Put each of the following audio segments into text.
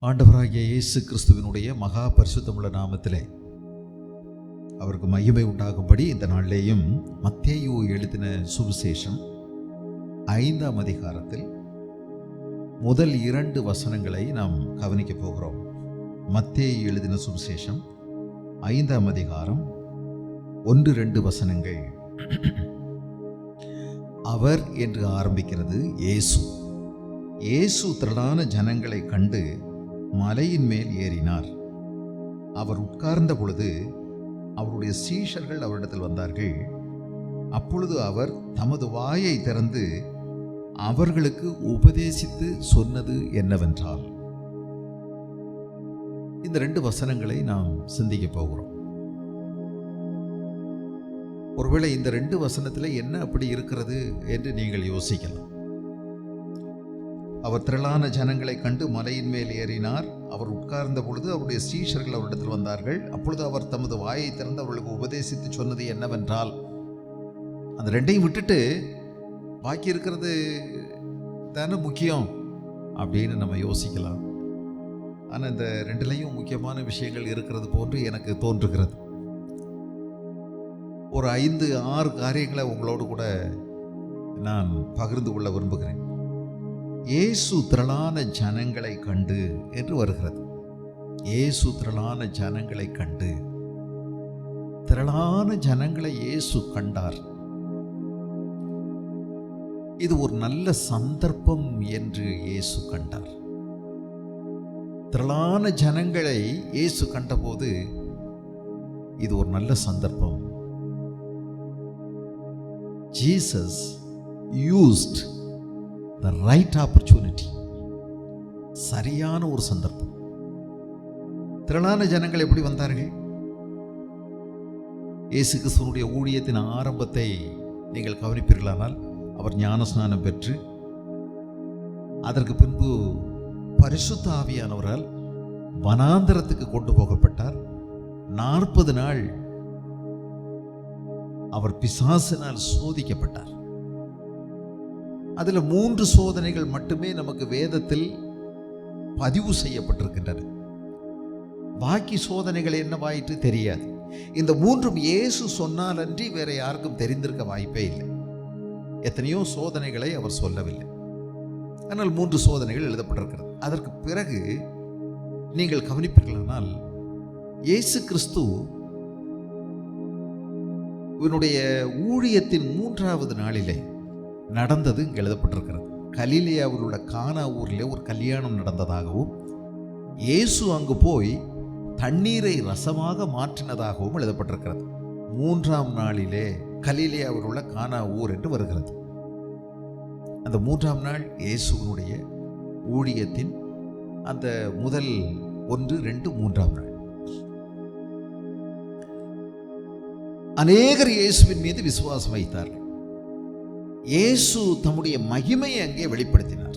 ஆண்டவராகிய இயேசு கிறிஸ்துவினுடைய மகா பரிசுத்தமுள்ள நாமத்திலே அவருக்கு மகிமை உண்டாகும்படி இந்த நாளிலேயும் மத்தேயு எழுதின சுவிசேஷம் 5ஆம் அதிகாரத்தில் முதல் 2 வசனங்களை நாம் கவனிக்க போகிறோம். மத்தேயு எழுதின சுவிசேஷம் 5ஆம் அதிகாரம் 1-2 வசனங்கள். அவர் என்று ஆரம்பிக்கிறது இயேசு திரளான ஜனங்களை கண்டு மலையின் மேல் ஏறினார். அவர் உட்கார்ந்த பொழுது அவருடைய சீஷர்கள் அவரிடத்தில் வந்தார்கள். அப்பொழுது அவர் தமது வாயை திறந்து அவர்களுக்கு உபதேசித்து சொன்னது என்னவென்றால், இந்த 2 வசனங்களை நாம் சிந்திக்க போகிறோம். ஒருவேளை இந்த 2 வசனத்தில் என்ன அப்படி இருக்கிறது என்று நீங்கள் யோசிக்கலாம். அவர் திரளான ஜனங்களை கண்டு மலையின் மேல் ஏறினார். அவர் உட்கார்ந்த பொழுது அவருடைய சீஷர்கள் அவரிடத்தில் வந்தார்கள். அப்பொழுது அவர் தமது வாயை திறந்து அவர்களுக்கு உபதேசித்து சொன்னது என்னவென்றால், அந்த 2ஐயும் விட்டுட்டு பாக்கி இருக்கிறது தானே முக்கியம் அப்படின்னு நம்ம யோசிக்கலாம். ஆனால் இந்த 2லையும் முக்கியமான விஷயங்கள் இருக்கிறது போன்று எனக்கு தோன்றுகிறது. ஒரு 5-6 காரியங்களை உங்களோடு கூட நான் பகிர்ந்து கொள்ள விரும்புகிறேன். இயேசு திரளான ஜனங்களை கண்டு என்று வருகிறது. இயேசு திரளான ஜனங்களை கண்டு, திரளான ஜனங்களை இயேசு கண்டார். இது ஒரு நல்ல சந்தர்ப்பம் என்று இயேசு கண்டார். திரளான ஜனங்களை இயேசு கண்டபோது இது ஒரு நல்ல சந்தர்ப்பம். Jesus used the right opportunity. சரியான ஒரு சந்தர்ப்பம். திரளான ஜனங்கள் எப்படி வந்தார்கள்? இயேசு கிறிஸ்துவினுடைய ஊழியத்தின் ஆரம்பத்தை நீங்கள் கவனிப்பீர்களானால், அவர் ஞானஸ்நானம் பெற்று அதற்கு பின்பு பரிசுத்த ஆவியானவரால் வனாந்தரத்துக்கு கொண்டு போகப்பட்டார். 40 நாள் அவர் பிசாசினால் சோதிக்கப்பட்டார். அதில் 3 சோதனைகள் மட்டுமே நமக்கு வேதத்தில் பதிவு செய்யப்பட்டிருக்கின்றன. பாக்கி சோதனைகள் என்னவாயிற்று தெரியாது. இந்த 3ம் இயேசு சொன்னால் அன்றி வேற யாருக்கும் தெரிந்திருக்க வாய்ப்பே இல்லை. எத்தனையோ சோதனைகளை அவர் சொல்லவில்லை, ஆனால் 3 சோதனைகள் எழுதப்பட்டிருக்கிறது. அதற்கு பிறகு நீங்கள் கவனிப்பீர்களானால், இயேசு கிறிஸ்து இவனுடைய ஊழியத்தின் 3வது நாளிலே நடந்தது இங்கே எழுதப்பட்டிருக்கிறது. கலிலேயாவில் உள்ள கானா ஊரிலே ஒரு கல்யாணம் நடந்ததாகவும், இயேசு அங்கு போய் தண்ணீரை ரசமாக மாற்றினதாகவும் எழுதப்பட்டிருக்கிறது. 3ஆம் நாளிலே கலிலேயாவில் உள்ள கானா ஊர் என்று வருகிறது. அந்த 3ஆம் நாள் இயேசுவினுடைய ஊழியத்தின் அந்த முதல் 1, 2, 3ஆம் நாள். அநேகர் இயேசுவின் மீது விசுவாசம் வைத்தார்கள். இயேசு தம்முடைய மகிமையை அங்கே வெளிப்படுத்தினார்.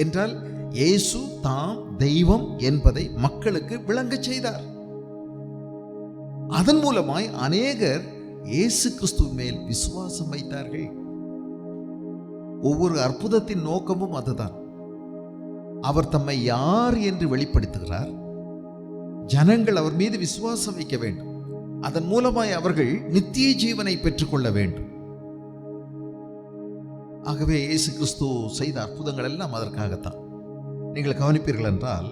என்றால் இயேசு தாம் தெய்வம் என்பதை மக்களுக்கு விளங்கச் செய்தார். அதன் மூலமாய் அநேகர் இயேசு கிறிஸ்துவின் மேல் விசுவாசம் வைத்தார்கள். ஒவ்வொரு அற்புதத்தின் நோக்கமும் அதுதான். அவர் தம்மை யார் என்று வெளிப்படுத்துகிறார். ஜனங்கள் அவர் மீது விசுவாசம் வைக்க வேண்டும். அதன் மூலமாய் அவர்கள் நித்திய ஜீவனை பெற்றுக்கொள்ள வேண்டும். ஆகவே இயேசு கிறிஸ்து செய்த அற்புதங்கள் எல்லாம் அதற்காகத்தான். நீங்கள் கவனிப்பீர்கள் என்றால்,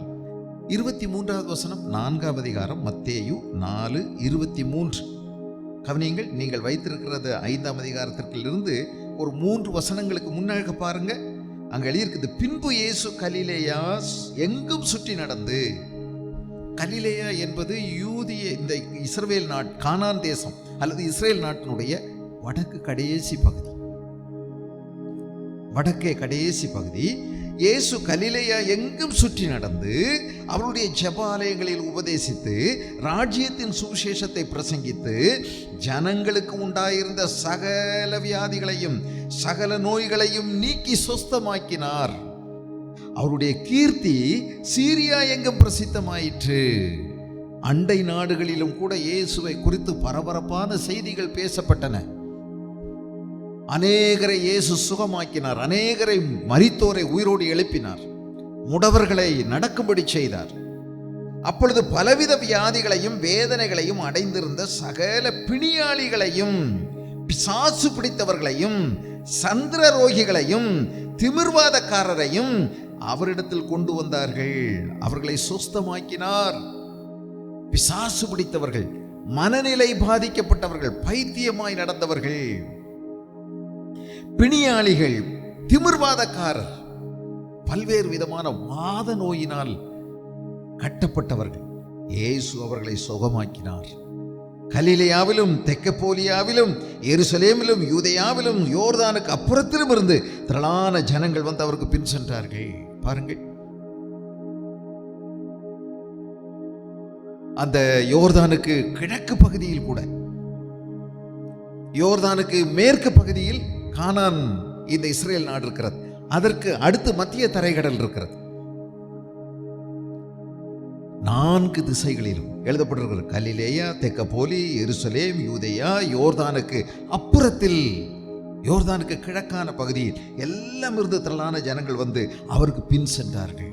23வது வசனம் 4ஆம் அதிகாரம் மத்தேயு 4:23 கவனியுங்கள். நீங்கள் வைத்திருக்கிறது 5ஆம் அதிகாரத்திலிருந்து ஒரு 3 வசனங்களுக்கு முன்னாக பாருங்க. அங்கே எழுதியிருக்குது, பின்பு இயேசு கலிலேயா எங்கும் சுற்றி நடந்து. கலிலேயா என்பது யூதிய, இந்த இஸ்ரவேல் கானான் தேசம் அல்லது இஸ்ரேல் நாட்டினுடைய வடக்கு கடைசி பகுதி. வடக்கே கடைசி பகுதி. இயேசு கலிலேயா எங்கும் சுற்றி நடந்து அவருடைய ஜெபாலயங்களில் உபதேசித்து ராஜ்யத்தின் சுவிசேஷத்தை பிரசங்கித்து ஜனங்களுக்கு உண்டாயிருந்த சகல வியாதிகளையும் சகல நோய்களையும் நீக்கி சொஸ்தமாக்கினார். அவருடைய கீர்த்தி சீரியா எங்கும் பிரசித்தமாயிற்று. அண்டை நாடுகளிலும் கூட இயேசுவை குறித்து பரபரப்பான செய்திகள் பேசப்பட்டன. அநேகரை இயேசு சுகமாக்கினார். அநேகரை மரித்தோரை உயிரோடு எழுப்பினார். முடவர்களை நடக்கும்படி செய்தார். அப்பொழுது பலவித வியாதிகளையும் வேதனைகளையும் அடைந்திருந்த சகல பிணியாளிகளையும், பிசாசு பிடித்தவர்களையும், சந்திர ரோகிகளையும், திமிர்வாதக்காரரையும் அவரிடத்தில் கொண்டு வந்தார்கள். அவர்களை சுஸ்தமாக்கினார். பிசாசு பிடித்தவர்கள், மனநிலை பாதிக்கப்பட்டவர்கள், பைத்தியமாய் நடந்தவர்கள், பிணியாளிகள், திமிர்வாதக்காரர், பல்வேறு விதமான வாத நோயினால் கட்டப்பட்டவர்கள், இயேசு அவர்களை சுகமாக்கினார். கலிலேயாவிலும் தெக்கப்போலியாவிலும் எருசலேமிலும் யூதேயாவிலும் யோர்தானுக்கு அப்புறத்திலும் இருந்து திரளான ஜனங்கள் வந்து அவருக்கு பின் சென்றார்கள். பாருங்கள், அந்த யோர்தானுக்கு கிழக்கு பகுதியில் கூட, யோர்தானுக்கு மேற்கு பகுதியில் கானான் இந்த இஸ்ரேல் நாடு இருக்கிறது. அதற்கு அடுத்து மத்திய தரைக்கடல் இருக்கிறது. 4 திசைகளிலும் எழுதப்பட்டிருக்கிறது. கலிலேயா, தெக்கப்போலி, எருசலேம், யூதேயா, யோர்தானுக்கு அப்புறத்தில், யோர்தானுக்கு கிழக்கான பகுதியில் எல்லாம் இருந்து திரளான ஜனங்கள் வந்து அவருக்கு பின் சென்றார்கள்.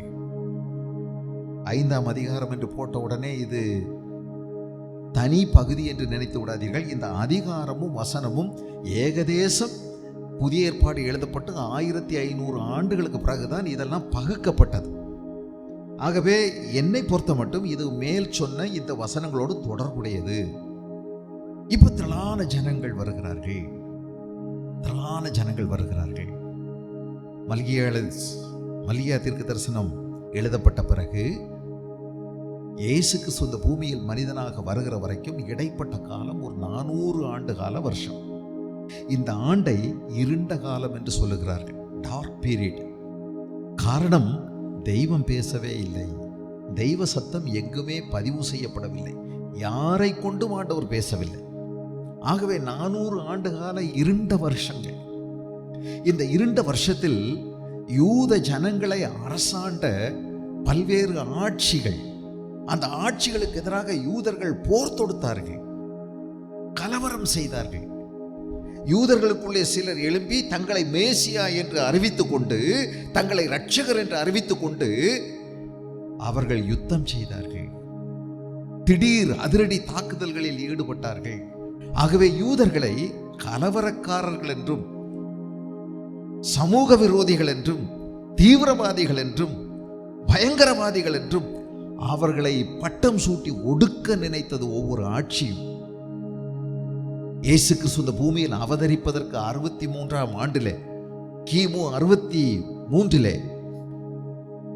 5ஆம் அதிகாரம் என்று போட்ட உடனே இது தனி பகுதி என்று நினைத்து விடாதீர்கள். இந்த அதிகாரமும் வசனமும் ஏகதேசம் புதிய ஏற்பாடு எழுதப்பட்டு 1500 ஆண்டுகளுக்கு பிறகுதான் இதெல்லாம் பகுக்கப்பட்டது. ஆகவே என்னை பொறுத்த மட்டும் இது மேல் சொன்ன இந்த வசனங்களோடு தொடர்புடையது. இப்ப திரளான ஜனங்கள் வருகிறார்கள், திரளான ஜனங்கள் வருகிறார்கள். மல்கியா தீர்க்க தரிசனம் எழுதப்பட்ட பிறகு இயேசு கிறிஸ்து இந்த பூமியில் மனிதனாக வருகிற வரைக்கும் இடைப்பட்ட காலம் ஒரு 400 ஆண்டு கால வருஷம். இந்த ஆண்டை இருண்ட காலம் என்று சொல்லுகிறார்கள், டார்க் பீரியட். காரணம், தெய்வம் பேசவே இல்லை, தெய்வ சத்தம் எங்குமே பதிவு செய்யப்படவில்லை, யாரை கொண்டும் ஆண்டவர் பேசவில்லை. ஆகவே 400 ஆண்டு கால இருண்ட வருஷங்கள். இந்த இருண்ட வருஷத்தில் யூத ஜனங்களை அரசாண்ட பல்வேறு ஆட்சிகள், அந்த ஆட்சிகளுக்கு எதிராக யூதர்கள் போர் தொடுத்தார்கள், கலவரம் செய்தார்கள். யூதர்களுக்குள்ளே சிலர் எழும்பி தங்களை மேசியா என்று அறிவித்துக் கொண்டு, தங்களை இரட்சகர் என்று அறிவித்துக் கொண்டு அவர்கள் யுத்தம் செய்தார்கள். திடீர் அதிரடி தாக்குதல்களில் ஈடுபட்டார்கள். ஆகவே யூதர்களை கலவரக்காரர்கள் என்றும், சமூக விரோதிகள் என்றும், தீவிரவாதிகள் என்றும், பயங்கரவாதிகள் என்றும் அவர்களை பட்டம் சூட்டி ஒடுக்க நினைத்தது ஒவ்வொரு ஆட்சியும். இயேசு கிறிஸ்து இந்த பூமியில் அவதரிப்பதற்கு 63ஆம் ஆண்டிலே, கிமு 63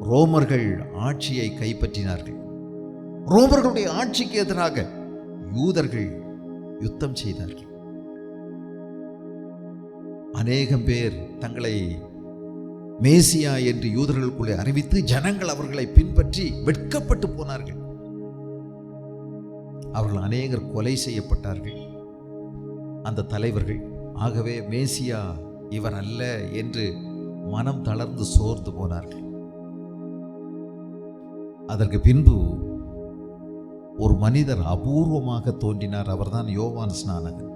ரோமர்கள் ஆட்சியை கைப்பற்றினார்கள். ரோமர்களுடைய ஆட்சிக்கு எதிராக யூதர்கள் யுத்தம் செய்தார்கள். அநேகம் பேர் தங்களை மேசியா என்று யூதர்களுக்குள்ளே அறிவித்து ஜனங்கள் அவர்களை பின்பற்றி வெட்கப்பட்டு போனார்கள். அவர்கள் அநேகர் கொலை செய்யப்பட்டார்கள், அந்த தலைவர்கள். ஆகவே மேசியா இவர் அல்ல என்று மனம் தளர்ந்து சோர்ந்து போனார்கள். அதற்கு பின்பு ஒரு மனிதர் அபூர்வமாக தோன்றினார். அவர்தான் யோவான் ஸ்நானகன்.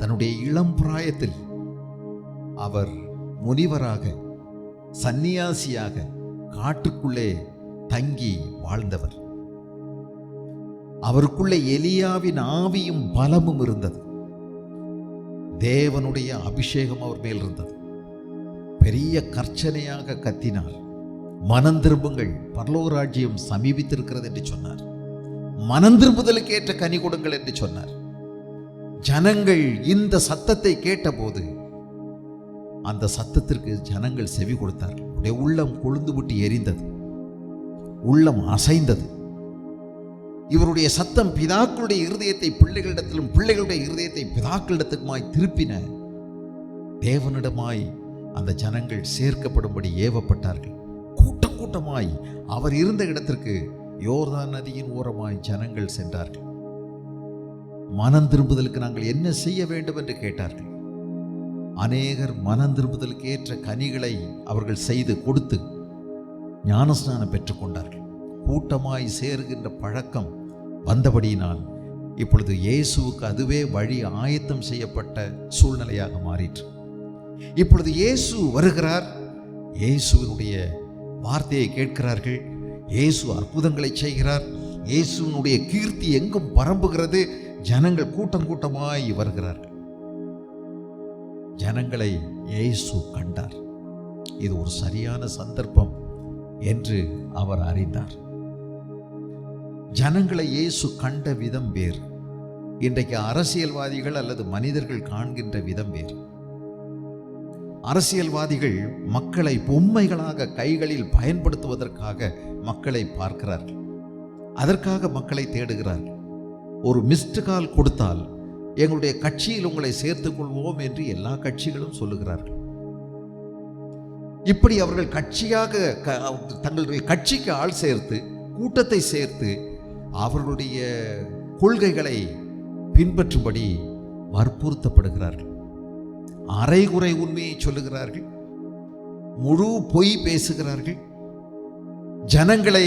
தன்னுடைய இளம் பிராயத்தில் அவர் முனிவராக, சந்நியாசியாக காட்டுக்குள்ளே தங்கி வாழ்ந்தவர். அவருக்குள்ளே எலியாவின் ஆவியும் பலமும் இருந்தது. தேவனுடைய அபிஷேகம் அவர் மேல் இருந்தது. பெரிய கர்ச்சனையாக கத்தினார், மனம் திரும்புங்கள், பரலோக ராஜ்யம் சமீபித்திருக்கிறது என்று சொன்னார். மனம் திரும்புதலுக்கு ஏற்ற கனி கொடுங்கள் என்று சொன்னார். ஜனங்கள் இந்த சத்தத்தை கேட்டபோது அந்த சத்தத்திற்கு ஜனங்கள் செவி கொடுத்தார்கள். உள்ளம் கொழுந்து விட்டு எரிந்தது, உள்ளம் அசைந்தது. இவருடைய சத்தம் பிதாக்களுடைய இருதயத்தை பிள்ளைகளிடத்திலும், பிள்ளைகளுடைய இருதயத்தை பிதாக்களிடத்துக்குமாய் திருப்பின. தேவனிடமாய் அந்த ஜனங்கள் சேர்க்கப்படும்படி ஏவப்பட்டார்கள். கூட்டம் கூட்டமாய் அவர் இருந்த இடத்திற்கு யோர்தான் நதியின் ஓரமாய் ஜனங்கள் சென்றார்கள். மனம் திரும்புதலுக்கு நாங்கள் என்ன செய்ய வேண்டும் என்று கேட்டார்கள். அநேகர் மனம் திரும்புதலுக்கு ஏற்ற கனிகளை அவர்கள் செய்து கொடுத்து ஞானஸ்நானம் பெற்றுக்கொண்டார்கள். கூட்டமாய் சேருகின்ற பழக்கம் வந்தபடியினால் இப்பொழுது இயேசுவுக்கு அதுவே வழி ஆயத்தம் செய்யப்பட்ட சூழ்நிலையாக மாறிற்று. இப்பொழுது இயேசு வருகிறார். இயேசுவினுடைய வார்த்தையை கேட்கிறார்கள். இயேசு அற்புதங்களை செய்கிறார். இயேசுனுடைய கீர்த்தி எங்கும் பரம்புகிறது. ஜனங்கள் கூட்டம் கூட்டமாய் வருகிறார்கள். ஜனங்களை இயேசு கண்டார். இது ஒரு சரியான சந்தர்ப்பம் என்று அவர் அறிந்தார். ஜனங்களை இயேசு கண்ட விதம் வேறு. இன்றைக்கு அரசியல்வாதிகள் அல்லது மனிதர்கள் காண்கின்ற விதம் வேறு. அரசியல்வாதிகள் மக்களை பொம்மைகளாக கைகளில் பயன்படுத்துவதற்காக மக்களை பார்க்கிறார்கள். அதற்காக மக்களை தேடுகிறார்கள். ஒரு மிஸ்டு கால் கொடுத்தால் எங்களுடைய கட்சியில் உங்களை சேர்த்துக் கொள்வோம் என்று எல்லா கட்சிகளும் சொல்லுகிறார்கள். இப்படி அவர்கள் கட்சியாக தங்களுடைய கட்சிக்கு ஆள் சேர்த்து கூட்டத்தை சேர்த்து அவர்களுடைய கொள்கைகளை பின்பற்றும்படி வற்புறுத்தப்படுகிறார்கள். அரைகுறை உண்மையை சொல்லுகிறார்கள். முழு பொய் பேசுகிறார்கள். ஜனங்களை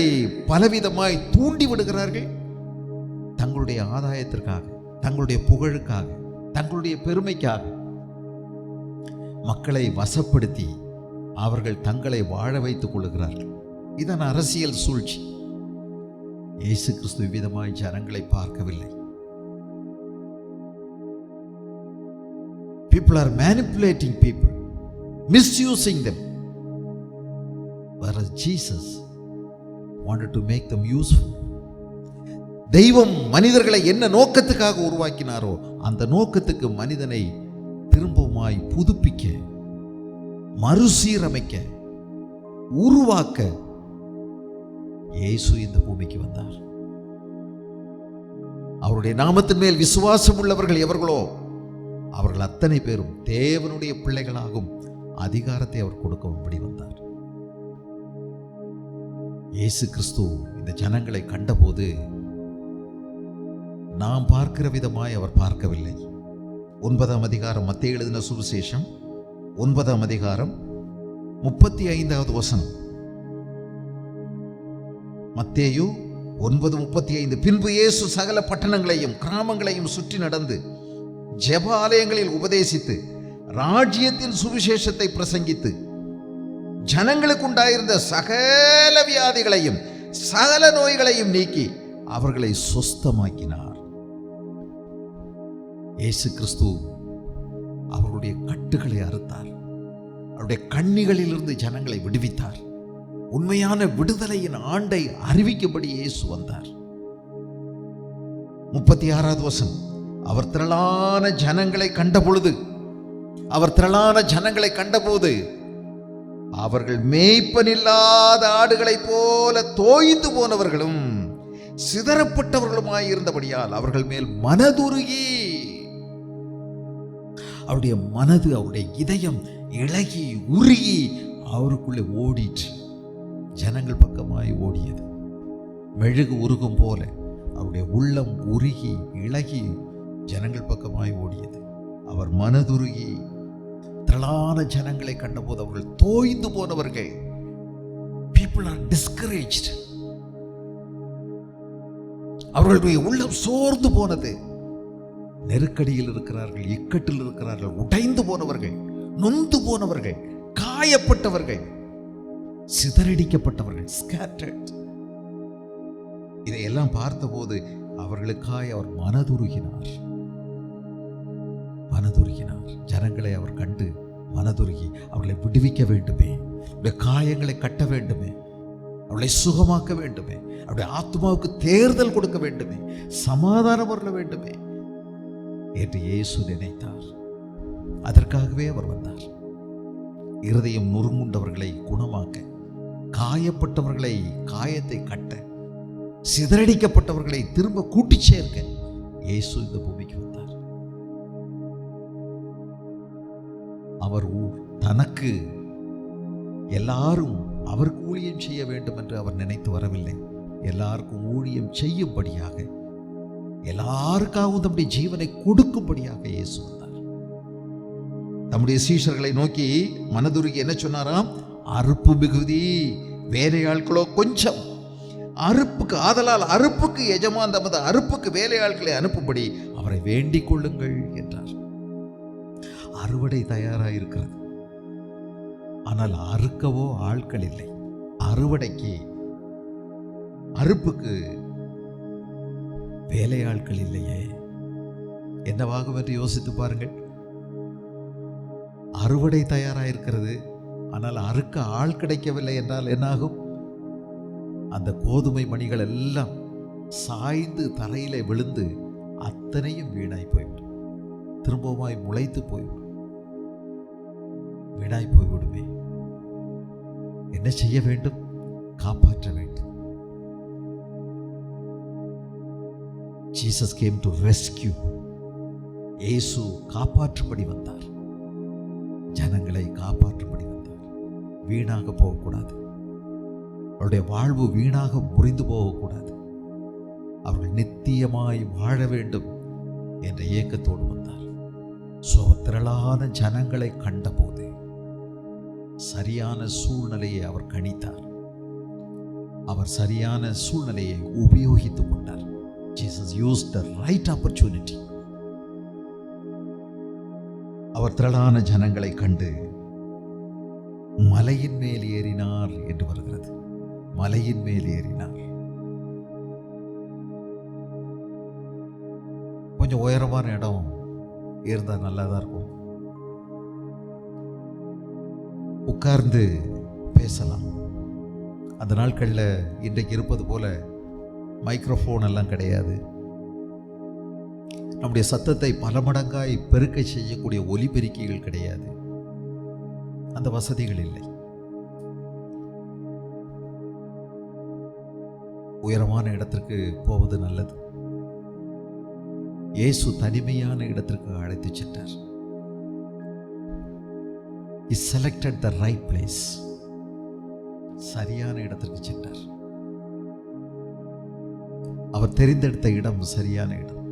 பலவிதமாய் தூண்டி விடுகிறார்கள். தங்களுடைய ஆதாயத்திற்காக, தங்களுடைய புகழுக்காக, தங்களுடைய பெருமைக்காக மக்களை வசப்படுத்தி அவர்கள் தங்களை வாழ வைத்துக் கொள்ளுகிறார்கள். இதன் அரசியல் சூழ்ச்சி. இயேசு கிறிஸ்து விதமாய் ஜனங்களை பார்க்கவில்லை. People are manipulating people, misusing them. Whereas Jesus wanted to make them useful. தெய்வம் மனிதர்களை என்ன நோக்கத்துக்காக உருவாக்கினாரோ அந்த நோக்கத்துக்கு மனிதனை திரும்பவுமாய் புதுப்பிக்க, மறுசீரமைக்க, உருவாக்க இயேசு இந்த பூமிக்கு வந்தார். அவருடைய நாமத்தின் மேல் விசுவாசம் உள்ளவர்கள் எவர்களோ அவர்கள் அத்தனை பேரும் தேவனுடைய பிள்ளைகளாகும் அதிகாரத்தை அவர் கொடுக்கும்படி வந்தார். இயேசு கிறிஸ்து இந்த ஜனங்களை கண்டபோது நாம் பார்க்கிற விதமாய் அவர் பார்க்கவில்லை. 9ஆம் அதிகாரம், மத்தேயு எழுதின சுவிசேஷம் 9ஆம் அதிகாரம் 35வது வசனம். மத்தேயு 9:35. பின்பு இயேசு சகல பட்டணங்களையும் கிராமங்களையும் சுற்றி நடந்து ஜெப ஆலயங்களில் உபதேசித்து ராஜ்யத்தின் சுவிசேஷத்தை பிரசங்கித்து ஜனங்களுக்கு உண்டாயிருந்த சகல வியாதிகளையும் சகல நோய்களையும் நீக்கி அவர்களை சொஸ்தமாக்கினார். இயேசு கிறிஸ்து அவர்களுடைய கட்டுகளை அறுத்தார். அவருடைய கண்ணிகளிலிருந்து ஜனங்களை விடுவித்தார். உண்மையான விடுதலையின் ஆண்டை அறிவிக்கும்படி இயேசு வந்தார். 36வது வசனம். அவர் திரளான ஜனங்களை கண்டபோது அவர்கள் மேய்ப்பனில்லாத ஆடுகளைப் போல தோய்ந்து போனவர்களும் சிதறப்பட்டவர்களுமாயிருந்தபடியால் அவர்கள் மேல் மனதுருகி, அவருடைய மனது, அவருடைய இதயம் இளகி உருகி அவருக்குள்ளே ஓடிற்று. ஜனங்கள் பக்கமாய் ஓடியது. மெழுகு உருகும் போல அவருடைய உள்ளம் உருகி இளகி ஜனங்கள் பக்கமாய் ஓடியது. அவர் மனதுருகி திரளான ஜனங்களை கண்டபோது அவர்கள் தோய்ந்து போனவர்கள். People are discouraged. அவர்களுடைய உள்ளம் சோர்ந்து போனது. நெருக்கடியில் இருக்கிறார்கள், இக்கட்டில் இருக்கிறார்கள், உடைந்து போனவர்கள், நொந்து போனவர்கள், காயப்பட்டவர்கள், சிதறடிக்கப்பட்டவர்கள், scattered. இதையெல்லாம் பார்த்தபோது அவர்களுக்காய் அவர் மனதுருகினார். ஜனங்களை அவர் கண்டு மனதுருகி அவர்களை விடுவிக்க வேண்டுமே, அவருடைய காயங்களை கட்ட வேண்டுமே, அவர்களை சுகமாக்க வேண்டுமே, அவருடைய ஆத்மாவுக்கு தேர்தல் கொடுக்க வேண்டுமே, சமாதானம் வரல வேண்டுமே என்று இயேசு நினைத்தார். அதற்காகவே அவர் வந்தார். இருதயம் நொறுங்குண்டவர்களை குணமாக்க, காயப்பட்டவர்களை காயத்தை கட்ட, சிதறடிக்கப்பட்டவர்களை திரும்ப கூட்டி சேர்க்க இயேசு இந்த பூமிக்கு வந்தார். அவர் தனக்கு எல்லாரும் அவருக்கு ஊழியம் செய்ய வேண்டும் என்று அவர் நினைத்து வரவில்லை. எல்லாருக்கும் ஊழியம் செய்யும்படியாக, எல்லாருக்காகவும் தம்முடைய ஜீவனை கொடுக்கும்படியாக இயேசு வந்தார். தம்முடைய சீஷர்களை நோக்கி மனதுருகி என்ன சொன்னாராம்? அறுப்பு மிகுதி, வேலையாட்களோ கொஞ்சம். ஆதலால் அறுப்புக்கு எஜமான் தமது அறுப்புக்கு வேலையாட்களை அனுப்பும்படி அவரை வேண்டிக் கொள்ளுங்கள் என்றார். அறுவடை தயாராயிருக்கிறது, ஆனால் அறுக்கவோ ஆட்கள் இல்லை. அறுவடைக்கு, அறுப்புக்கு வேலையாட்கள் இல்லையே, என்னவாகும் என்று யோசித்து பாருங்கள். அறுவடை தயாராயிருக்கிறது, ஆனால் அறுக்க ஆள் கிடைக்கவில்லை என்றால் என்னாகும்? அந்த கோதுமை மணிகள் எல்லாம் சாய்ந்து தரையிலே விழுந்து அத்தனையும் வீணாய் போய்விடும். திரும்பவுமாய் முளைத்து போய்விடும், வீணாய் போய்விடுமே. என்ன செய்ய வேண்டும்? காப்பாற்ற வேண்டும். Jesus came to rescue. இயேசு காப்பாற்றும்படி வந்தார், ஜனங்களை காப்பாற்றும்படி வந்தார். வீணாக போகக்கூடாது, அவருடைய வாழ்வு வீணாக முறிந்து போகக்கூடாது, அவர்கள் நித்தியமாய் வாழ வேண்டும் என்ற ஏக்கத்தோடு வந்தார். திரளான ஜனங்களை கண்டபோது சரியான சூழ்நிலையை அவர் கணித்தார். அவர் சரியான சூழ்நிலையை உபயோகித்துக் கொண்டார். Jesus used the right opportunity. அவர் திரளான ஜனங்களை கண்டு மலையின் மேல் ஏறினார் என்று வருகிறது. மலையின் மேல் ஏறினார். கொஞ்சம் உயரமான இடம் இருந்தால் நல்லா தான் இருக்கும். உட்கார்ந்து பேசலாம். அந்த நாட்களில் இன்றைக்கு இருப்பது போல மைக்ரோஃபோன் எல்லாம் கிடையாது. நம்முடைய சத்தத்தை பல மடங்காய் பெருக்க செய்யக்கூடிய ஒலிபெருக்கிகள் கிடையாது. அந்த வசதிகள் இல்லை. உயரமான இடத்திற்கு போவது நல்லது. இயேசு தனிமையான இடத்திற்கு அழைத்து சென்றார். He selected the right place. சரியான இடத்திற்கு சென்றார். அவர் தெரிந்தெடுத்த இடம் சரியான இடம்.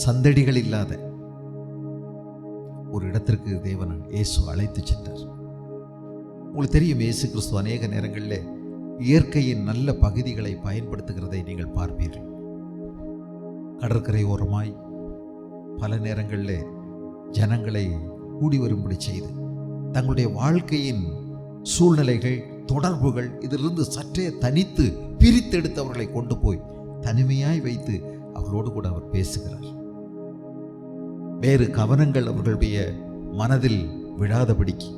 சந்தடிகள் இல்லாத ஒரு இடத்திற்கு தேவன் இயேசு அழைத்து சென்றார். உங்களுக்கு தெரியும், இயேசு கிறிஸ்து அநேக நேரங்களில் இயற்கையின் நல்ல பகுதிகளை பயன்படுத்துகிறதை நீங்கள் பார்ப்பீர்கள். கடற்கரை ஓரமாய் பல நேரங்களில் ஜனங்களை கூடி வரும்படி செய்து தங்களுடைய வாழ்க்கையின் சூழ்நிலைகள், தொடர்புகள் இதிலிருந்து சற்றே தனித்து பிரித்தெடுத்து அவர்களை கொண்டு போய் தனிமையாய் வைத்து அவர்களோடு கூட அவர் பேசுகிறார். வேறு கவனங்கள் அவர்களுடைய மனதில் விழாதபடிக்கு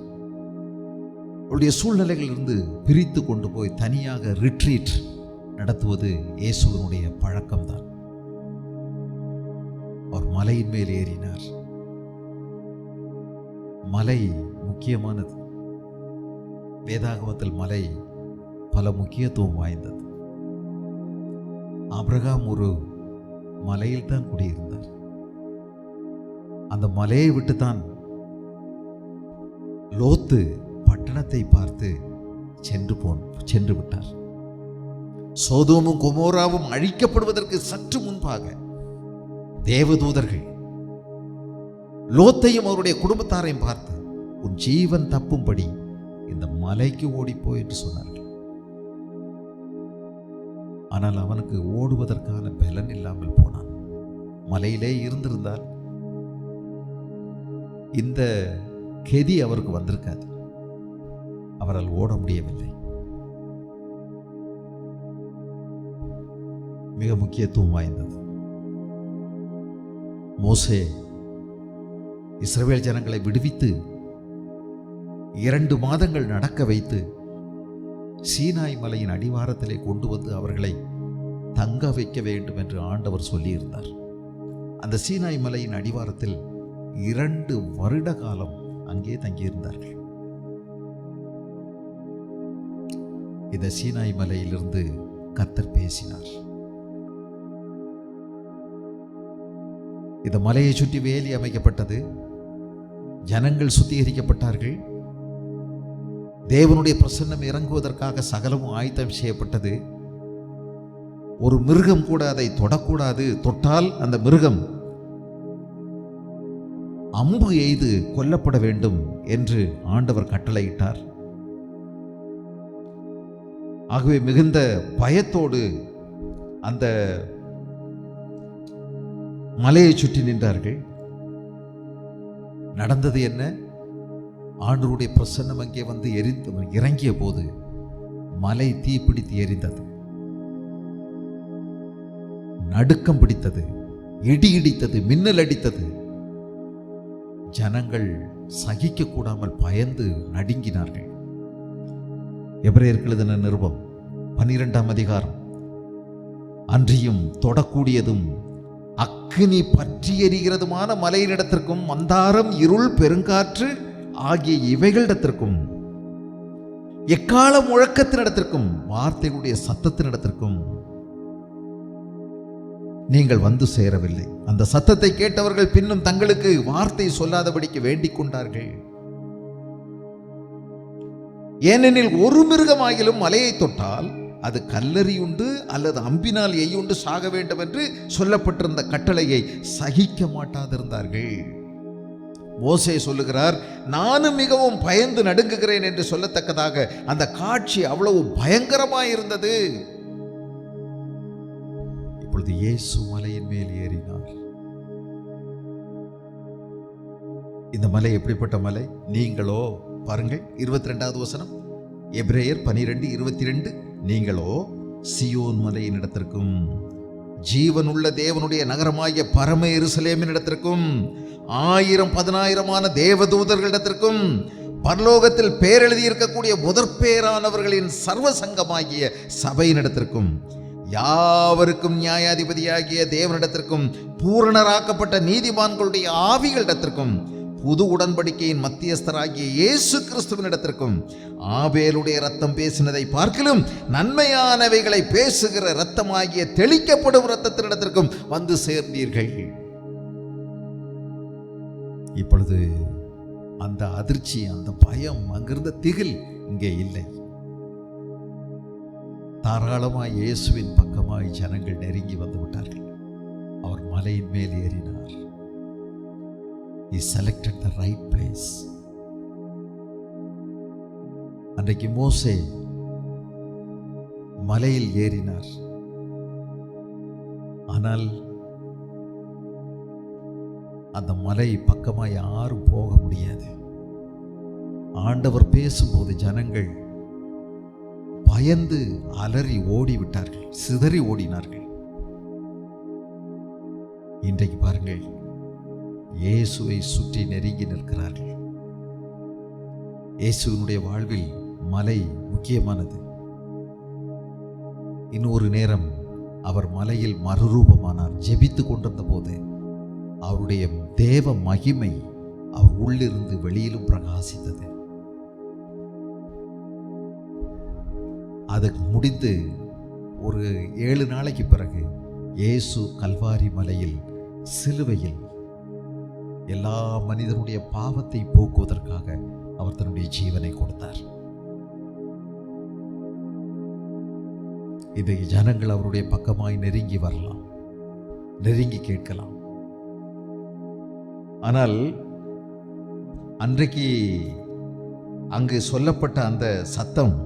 அவருடைய சூழ்நிலைகளிலிருந்து பிரித்து கொண்டு போய் தனியாக ரிட்ரீட் நடத்துவது இயேசுவினுடைய பழக்கம்தான். அவர் மலையின் மேல் ஏறினார். மலை முக்கியமானது. வேதாகமத்தில் மலை பல முக்கியத்துவம் வாய்ந்தது. ஆபிரகாம் ஒரு மலையில் தான் குடியிருந்தார். அந்த மலையை விட்டுத்தான் லோத்து பட்டணத்தை பார்த்து சென்று விட்டார். சோதோமும் கொமோராவும் அழிக்கப்படுவதற்கு சற்று முன்பாக தேவதூதர்கள் லோத்தையும் அவருடைய குடும்பத்தாரையும் பார்த்து, உன் ஜீவன் தப்பும்படி இந்த மலைக்கு ஓடிப்போ என்று சொன்னார்கள். ஆனால் அவனுக்கு ஓடுவதற்கான பலன் இல்லாமல் போனான். மலையிலே இருந்திருந்தால் இந்த கெதி அவருக்கு வந்திருக்காது. அவரால் ஓட முடியவில்லை. மிக முக்கியத்துவம் வாய்ந்தது. மோசே இஸ்ரவேல் ஜனங்களை விடுவித்து 2 மாதங்கள் நடக்க வைத்து சீனாய் மலையின் அடிவாரத்திலே கொண்டு வந்து அவர்களை தங்க வைக்க வேண்டும் என்று ஆண்டவர் சொல்லியிருந்தார். அந்த சீனாய் மலையின் அடிவாரத்தில் 2 வருட காலம் அங்கே தங்கியிருந்தார்கள். இந்த சீனாய் மலையிலிருந்து கர்த்தர் பேசினார். இந்த மலையை சுற்றி வேலி அமைக்கப்பட்டது. ஜனங்கள் சுத்திகரிக்கப்பட்டார்கள். தேவனுடைய பிரசன்னம் இறங்குவதற்காக சகலமும் ஆயத்தம் செய்யப்பட்டது. ஒரு மிருகம் கூட அதை தொடக்கூடாது. தொட்டால் அந்த மிருகம் அம்பு எய்து கொல்லப்பட வேண்டும் என்று ஆண்டவர் கட்டளையிட்டார். ஆகவே மிகுந்த பயத்தோடு அந்த மலையை சுற்றி நின்றார்கள். நடந்தது என்ன? ஆண்டவருடைய பிரசன்னம் அங்கே வந்து இறங்கிய போது மலை தீப்பிடித்து எரிந்தது, நடுக்கம் பிடித்தது, இடி இடித்தது, மின்னல் அடித்தது. ஜனங்கள் சகிக்க கூடாமல் பயந்து நடுங்கினார்கள். எபிரேயருக்கு எழுதின நிருபம் 12ஆம் அதிகாரம். அன்றியும் தொடக்கூடியதும் அக்கினி பற்றி எரிகிறதுமான மலையினிடத்திற்கும் மந்தாரம், இருள், பெருங்காற்று ஆகிய இவைகளிடத்திற்கும், எக்கால முழக்கத்தினிடத்திற்கும், வார்த்தைகளுடைய சத்தத்தினிடத்திற்கும் நீங்கள் வந்து சேரவில்லை. அந்த சத்தத்தை கேட்டவர்கள் பின்னும் தங்களுக்கு வார்த்தை சொல்லாதபடிக்கு வேண்டிக் கொண்டார்கள். ஏனெனில் ஒரு மிருகமாகிலும் மலையை தொட்டால் அது கல்லறியுண்டு அல்லது அம்பினால் எய்யுண்டு சாக வேண்டும் என்று சொல்லப்பட்டிருந்த கட்டளையை சகிக்க மாட்டாதிருந்தார்கள். மோசே சொல்லுகிறார், நானும் மிகவும் பயந்து நடுங்குகிறேன் என்று சொல்லத்தக்கதாக அந்த காட்சி அவ்வளவு பயங்கரமாயிருந்தது. இப்பொழுது இயேசு மலையின் மேல் ஏறினார். இந்த மலை எப்படிப்பட்ட மலை? நீங்களோ பாருங்கள், 22வது வசனம், எபிரேயர் 12:22, நீங்களோ சியோன் மலையின் இடத்திற்கும் ஜீவனுள்ள தேவனுடைய நகரமாகிய பரம எருசலேமின் இடத்திற்கும் 1000-10,000 தேவதூதர்களிடத்திற்கும் பரலோகத்தில் பேரெழுதி இருக்கக்கூடிய முதற்பேரானவர்களின் சர்வசங்கமாகிய சபையினிடத்திற்கும் யாவருக்கும் நியாயாதிபதியாகிய தேவனிடத்திற்கும் பூரணராக்கப்பட்ட நீதிமான்களுடைய ஆவிகளிடத்திற்கும் புது உடன்படிக்கையின் மத்தியஸ்தராகிய இயேசு கிறிஸ்துவினிடத்திற்கும் ஆபேலுடைய ரத்தம் பேசினதை பார்க்கிலும் நன்மையானவைகளை பேசுகிற இரத்தமாகிய தெளிக்கப்படும் இரத்தத்தினிடத்திற்கும் வந்து சேர்ந்தீர்கள். இப்பொழுது அந்த அதிர்ச்சி, அந்த பயம், அங்கிருந்த திகில் இங்கே இல்லை. தாராளமாய் இயேசுவின் பக்கமாய் ஜனங்கள் நெருங்கி வந்து விட்டார்கள். அவர் மலையின் மேல் ஏறினார். He selected the right place. அன்றைக்கு மோசே மலையில் ஏறினார். ஆனால் அந்த மலை பக்கமாக யாரும் போக முடியாது. ஆண்டவர் பேசும்போது ஜனங்கள் பயந்து அலறி ஓடிவிட்டார்கள், சிதறி ஓடினார்கள். இன்றைக்கு பாருங்கள், இயேசுவை சுற்றி நெருங்கி நிற்கிறார்கள். இயேசுவினுடைய வாழ்வில் மலை முக்கியமானது. இன்னொரு நேரம் அவர் மலையில் மறுரூபமானார். ஜெபித்து கொண்டிருந்த போது அவருடைய தேவ மகிமை அவர் உள்ளிருந்து வெளியிலும் பிரகாசித்தது. அது முடிந்து ஒரு 7 நாளைக்கு பிறகு இயேசு கல்வாரி மலையில் சிலுவையில் எல்லா மனிதனுடைய பாவத்தை போக்குவதற்காக அவர் தன்னுடைய ஜீவனை கொடுத்தார். இதை ஜனங்கள் அவருடைய பக்கமாய் நெருங்கி வரலாம், நெருங்கி கேட்கலாம். ஆனால் அன்றைக்கு அங்கு சொல்லப்பட்ட அந்த சத்தம்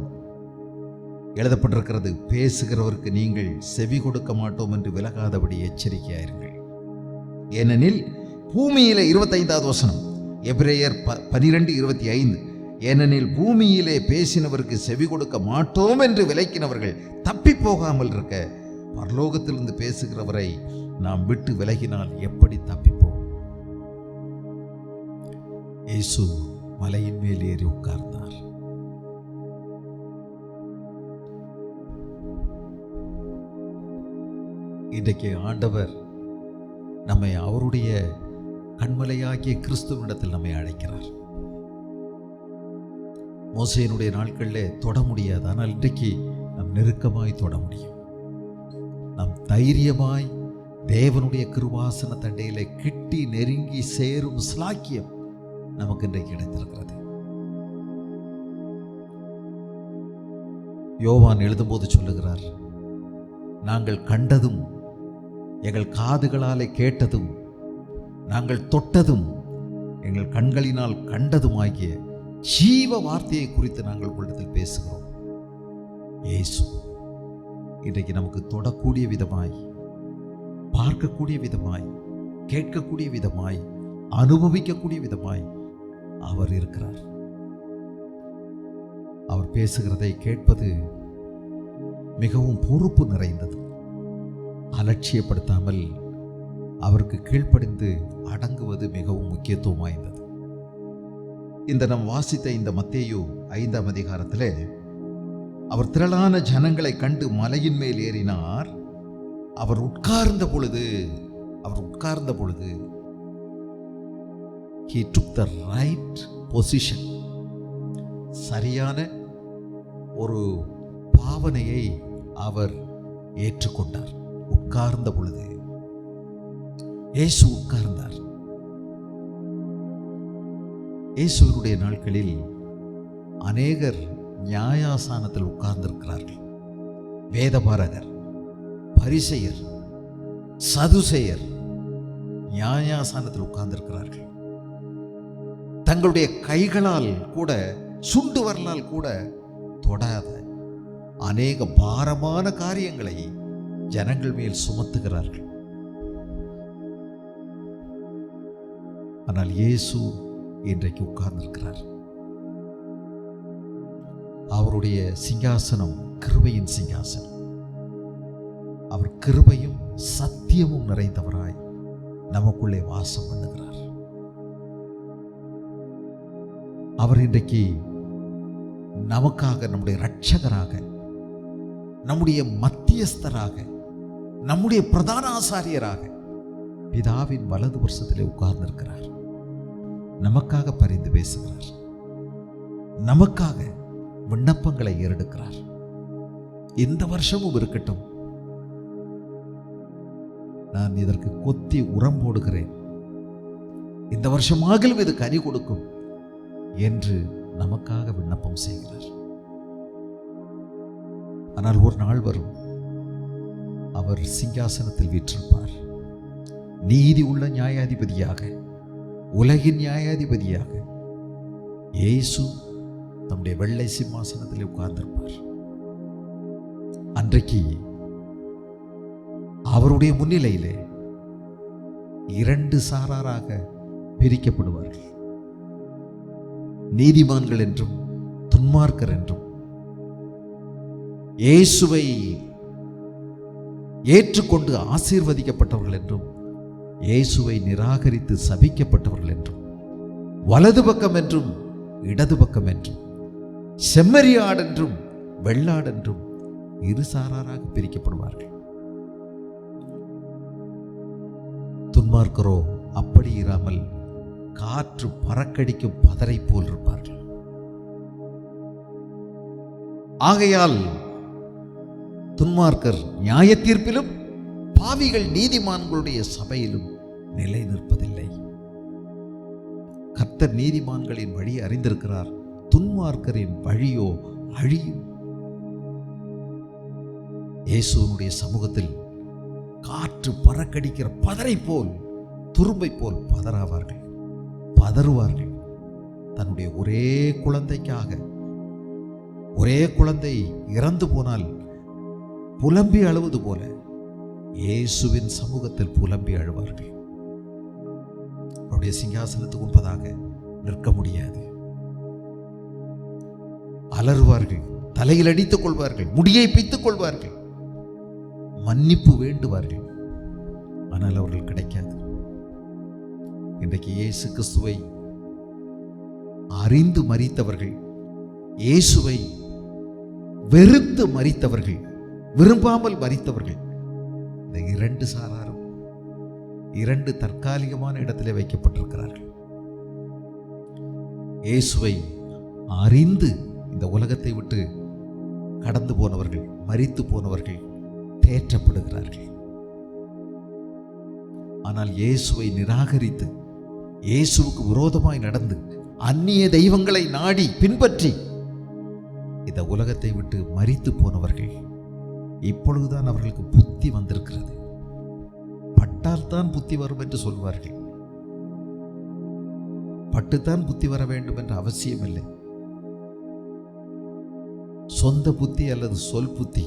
எழுதப்பட்டிருக்கிறது, பேசுகிறவருக்கு நீங்கள் செவி கொடுக்க மாட்டோம் என்று விலகாதபடி எச்சரிக்கையாயிருங்கள். ஏனெனில் பூமியிலே 25வது வசனம், எபிரேயர் 12:25, ஏனெனில் பூமியிலே பேசினவருக்கு செவி கொடுக்க மாட்டோம் என்று விலக்கினவர்கள் தப்பி போகாமல் இருக்க பரலோகத்திலிருந்து பேசுகிறவரை நாம் விட்டு விலகினால் எப்படி தப்பிப்போம்? இயேசு மலையின் மேல் ஏறி உட்கார்ந்தார். இன்றைக்கு ஆண்டவர் நம்மை அவருடைய கண்மலையாகிய கிறிஸ்துவினிடத்தில் நம்மை அழைக்கிறார். மோசேயினுடைய நாட்களில் தொட முடியாது, ஆனால் இன்றைக்கு நாம் நெருக்கமாய் தொட முடியும். நாம் தைரியமாய் தேவனுடைய கிருபாசன தண்டையில கிட்டி நெருங்கி சேரும் ஸ்லாக்கியம் நமக்கு இன்றைக்கு கிடைத்திருக்கிறது. யோவான் எழுதும்போது சொல்லுகிறார், நாங்கள் கண்டதும் எங்கள் காதுகளாலே கேட்டதும் நாங்கள் தொட்டதும் எங்கள் கண்களினால் கண்டதுமாகிய ஜீவ வார்த்தையை குறித்து நாங்கள் உங்களிடத்தில் பேசுகிறோம். இயேசு இன்றைக்கு நமக்கு தொடக்கூடிய விதமாய், பார்க்கக்கூடிய விதமாய், கேட்கக்கூடிய விதமாய், அனுபவிக்கக்கூடிய விதமாய் அவர் இருக்கிறார். அவர் பேசுகிறதை கேட்பது மிகவும் பொறுப்பு நிறைந்தது. அலட்சியப்படுத்தாமல் அவருக்கு கீழ்ப்படிந்து அடங்குவது மிகவும் முக்கியத்துவம் வாய்ந்தது. இந்த நாம் வாசித்த இந்த மத்தேயு 5ஆம் அதிகாரத்திலே அவர் திரளான ஜனங்களை கண்டு மலையின் மேல் ஏறினார். அவர் உட்கார்ந்த பொழுது he took the right position. சரியான ஒரு பாவனையை அவர் ஏற்றுக்கொண்டார். உட்கார்ந்த பொழுது இயேசு உட்கார்ந்தார். இயேசுவினுடைய நாட்களில் அநேகர் நியாயாசனத்தில் உட்கார்ந்திருக்கிறார்கள். வேதபாரகர், பரிசேயர், சதுசேயர் நியாயாசனத்தில் உட்கார்ந்திருக்கிறார்கள். தங்களுடைய கைகளால் கூட, சுண்டு வரலால் கூட தொடாத அநேக பாரமான காரியங்களை ஜனங்கள் மேல் சுமத்துகிறார்கள். ஆனால் இயேசு இன்றைக்கு உட்கார்ந்திருக்கிறார். அவருடைய சிங்காசனம் கிருபையின் சிங்காசனம். அவர் கிருபையும் சத்தியமும் நிறைந்தவராய் நமக்குள்ளே வாசம் பண்ணுகிறார். அவர் இன்றைக்கு நமக்காக, நம்முடைய இரட்சகராக, நம்முடைய மத்தியஸ்தராக, நம்முடைய பிரதான ஆசாரியராக பிதாவின் வலது வருஷத்திலே உட்கார்ந்திருக்கிறார். நமக்காக பரிந்து பேசுகிறார். நமக்காக விண்ணப்பங்களை ஏறெடுக்கிறார். இந்த வருஷமும் இருக்கட்டும், நான் இதற்கு கொத்தி உரம் போடுகிறேன், இந்த வருஷமாகிலும் இது கனி கொடுக்கும் என்று நமக்காக விண்ணப்பம் செய்கிறார். ஆனால் ஒரு நாள் வரும், அவர் சிங்காசனத்தில் வீற்றிருப்பார். நீதி உள்ள நியாயாதிபதியாக, உலகின் நியாயாதிபதியாக இயேசு தம்முடைய வெள்ளை சிம்மாசனத்தில் உட்கார்ந்திருப்பார். அன்றைக்கு அவருடைய முன்னிலையிலே இரண்டு சாராராக பிரிக்கப்படுவார்கள். நீதிமான்கள் என்றும் துன்மார்க்கர் என்றும், இயேசுவை ஏற்றுக்கொண்டு ஆசீர்வதிக்கப்பட்டவர்கள் என்றும், இயேசுவை நிராகரித்து சபிக்கப்பட்டவர்கள் என்றும், வலது பக்கம் என்றும் இடது பக்கம் என்றும், செம்மறியாடென்றும் வெள்ளாடென்றும் இரு சாராராக பிரிக்கப்படுவார்கள். துன்மார்க்கரோ அப்படி இராமல் காற்று பறக்கடிக்கும் பதரை போல் இருப்பார்கள். ஆகையால் துன்மார்க்கர் நியாய தீர்ப்பிலும், பாவிகள் நீதிமான்களுடைய சபையிலும் நிலை நிற்பதில்லை. கர்த்தர் நீதிமான்களின் வழி அறிந்திருக்கிறார், துன்மார்க்கரின் வழியோ அழியும். இயேசுவினுடைய சமூகத்தில் காற்று பறக்கடிக்கிற பதரை போல், துரும்பை போல் பதறுவார்கள். தன்னுடைய ஒரே குழந்தைக்காக, ஒரே குழந்தை இறந்து போனால் புலம்பி அழுவது போல இயேசுவின் சமூகத்தில் புலம்பி அழுவார்கள். அவருடைய சிங்காசனத்துக்கு முன்பதாக நிற்க முடியாது. அலறுவார்கள், தலையில் அடித்துக் கொள்வார்கள், முடியை பித்துக் கொள்வார்கள், மன்னிப்பு வேண்டுவார்கள். ஆனால் அவர்கள் கிடைக்காது. இன்றைக்கு இயேசு கிறிஸ்துவை அறிந்து மரித்தவர்கள், இயேசுவை வெறுத்து மரித்தவர்கள், விரும்பாமல் மரித்தவர்கள், இந்த இரண்டு சாராரும் இரண்டு தற்காலிகமான இடத்திலே வைக்கப்பட்டிருக்கிறார்கள். இயேசுவை அறிந்து இந்த உலகத்தை விட்டு கடந்து போனவர்கள், மரித்து போனவர்கள் தேற்றப்படுகிறார்கள். ஆனால் இயேசுவை நிராகரித்து, இயேசுவுக்கு விரோதமாய் நடந்து, அந்நிய தெய்வங்களை நாடி பின்பற்றி இந்த உலகத்தை விட்டு மரித்து போனவர்கள், இப்பொழுதுதான் அவர்களுக்கு புத்தி வந்திருக்கிறது. பட்டால்தான் புத்தி வரும் என்று சொல்வார்கள். பட்டுத்தான் புத்தி வர வேண்டும் என்ற அவசியம் இல்லை. சொந்த புத்தி அல்லது சொல் புத்தி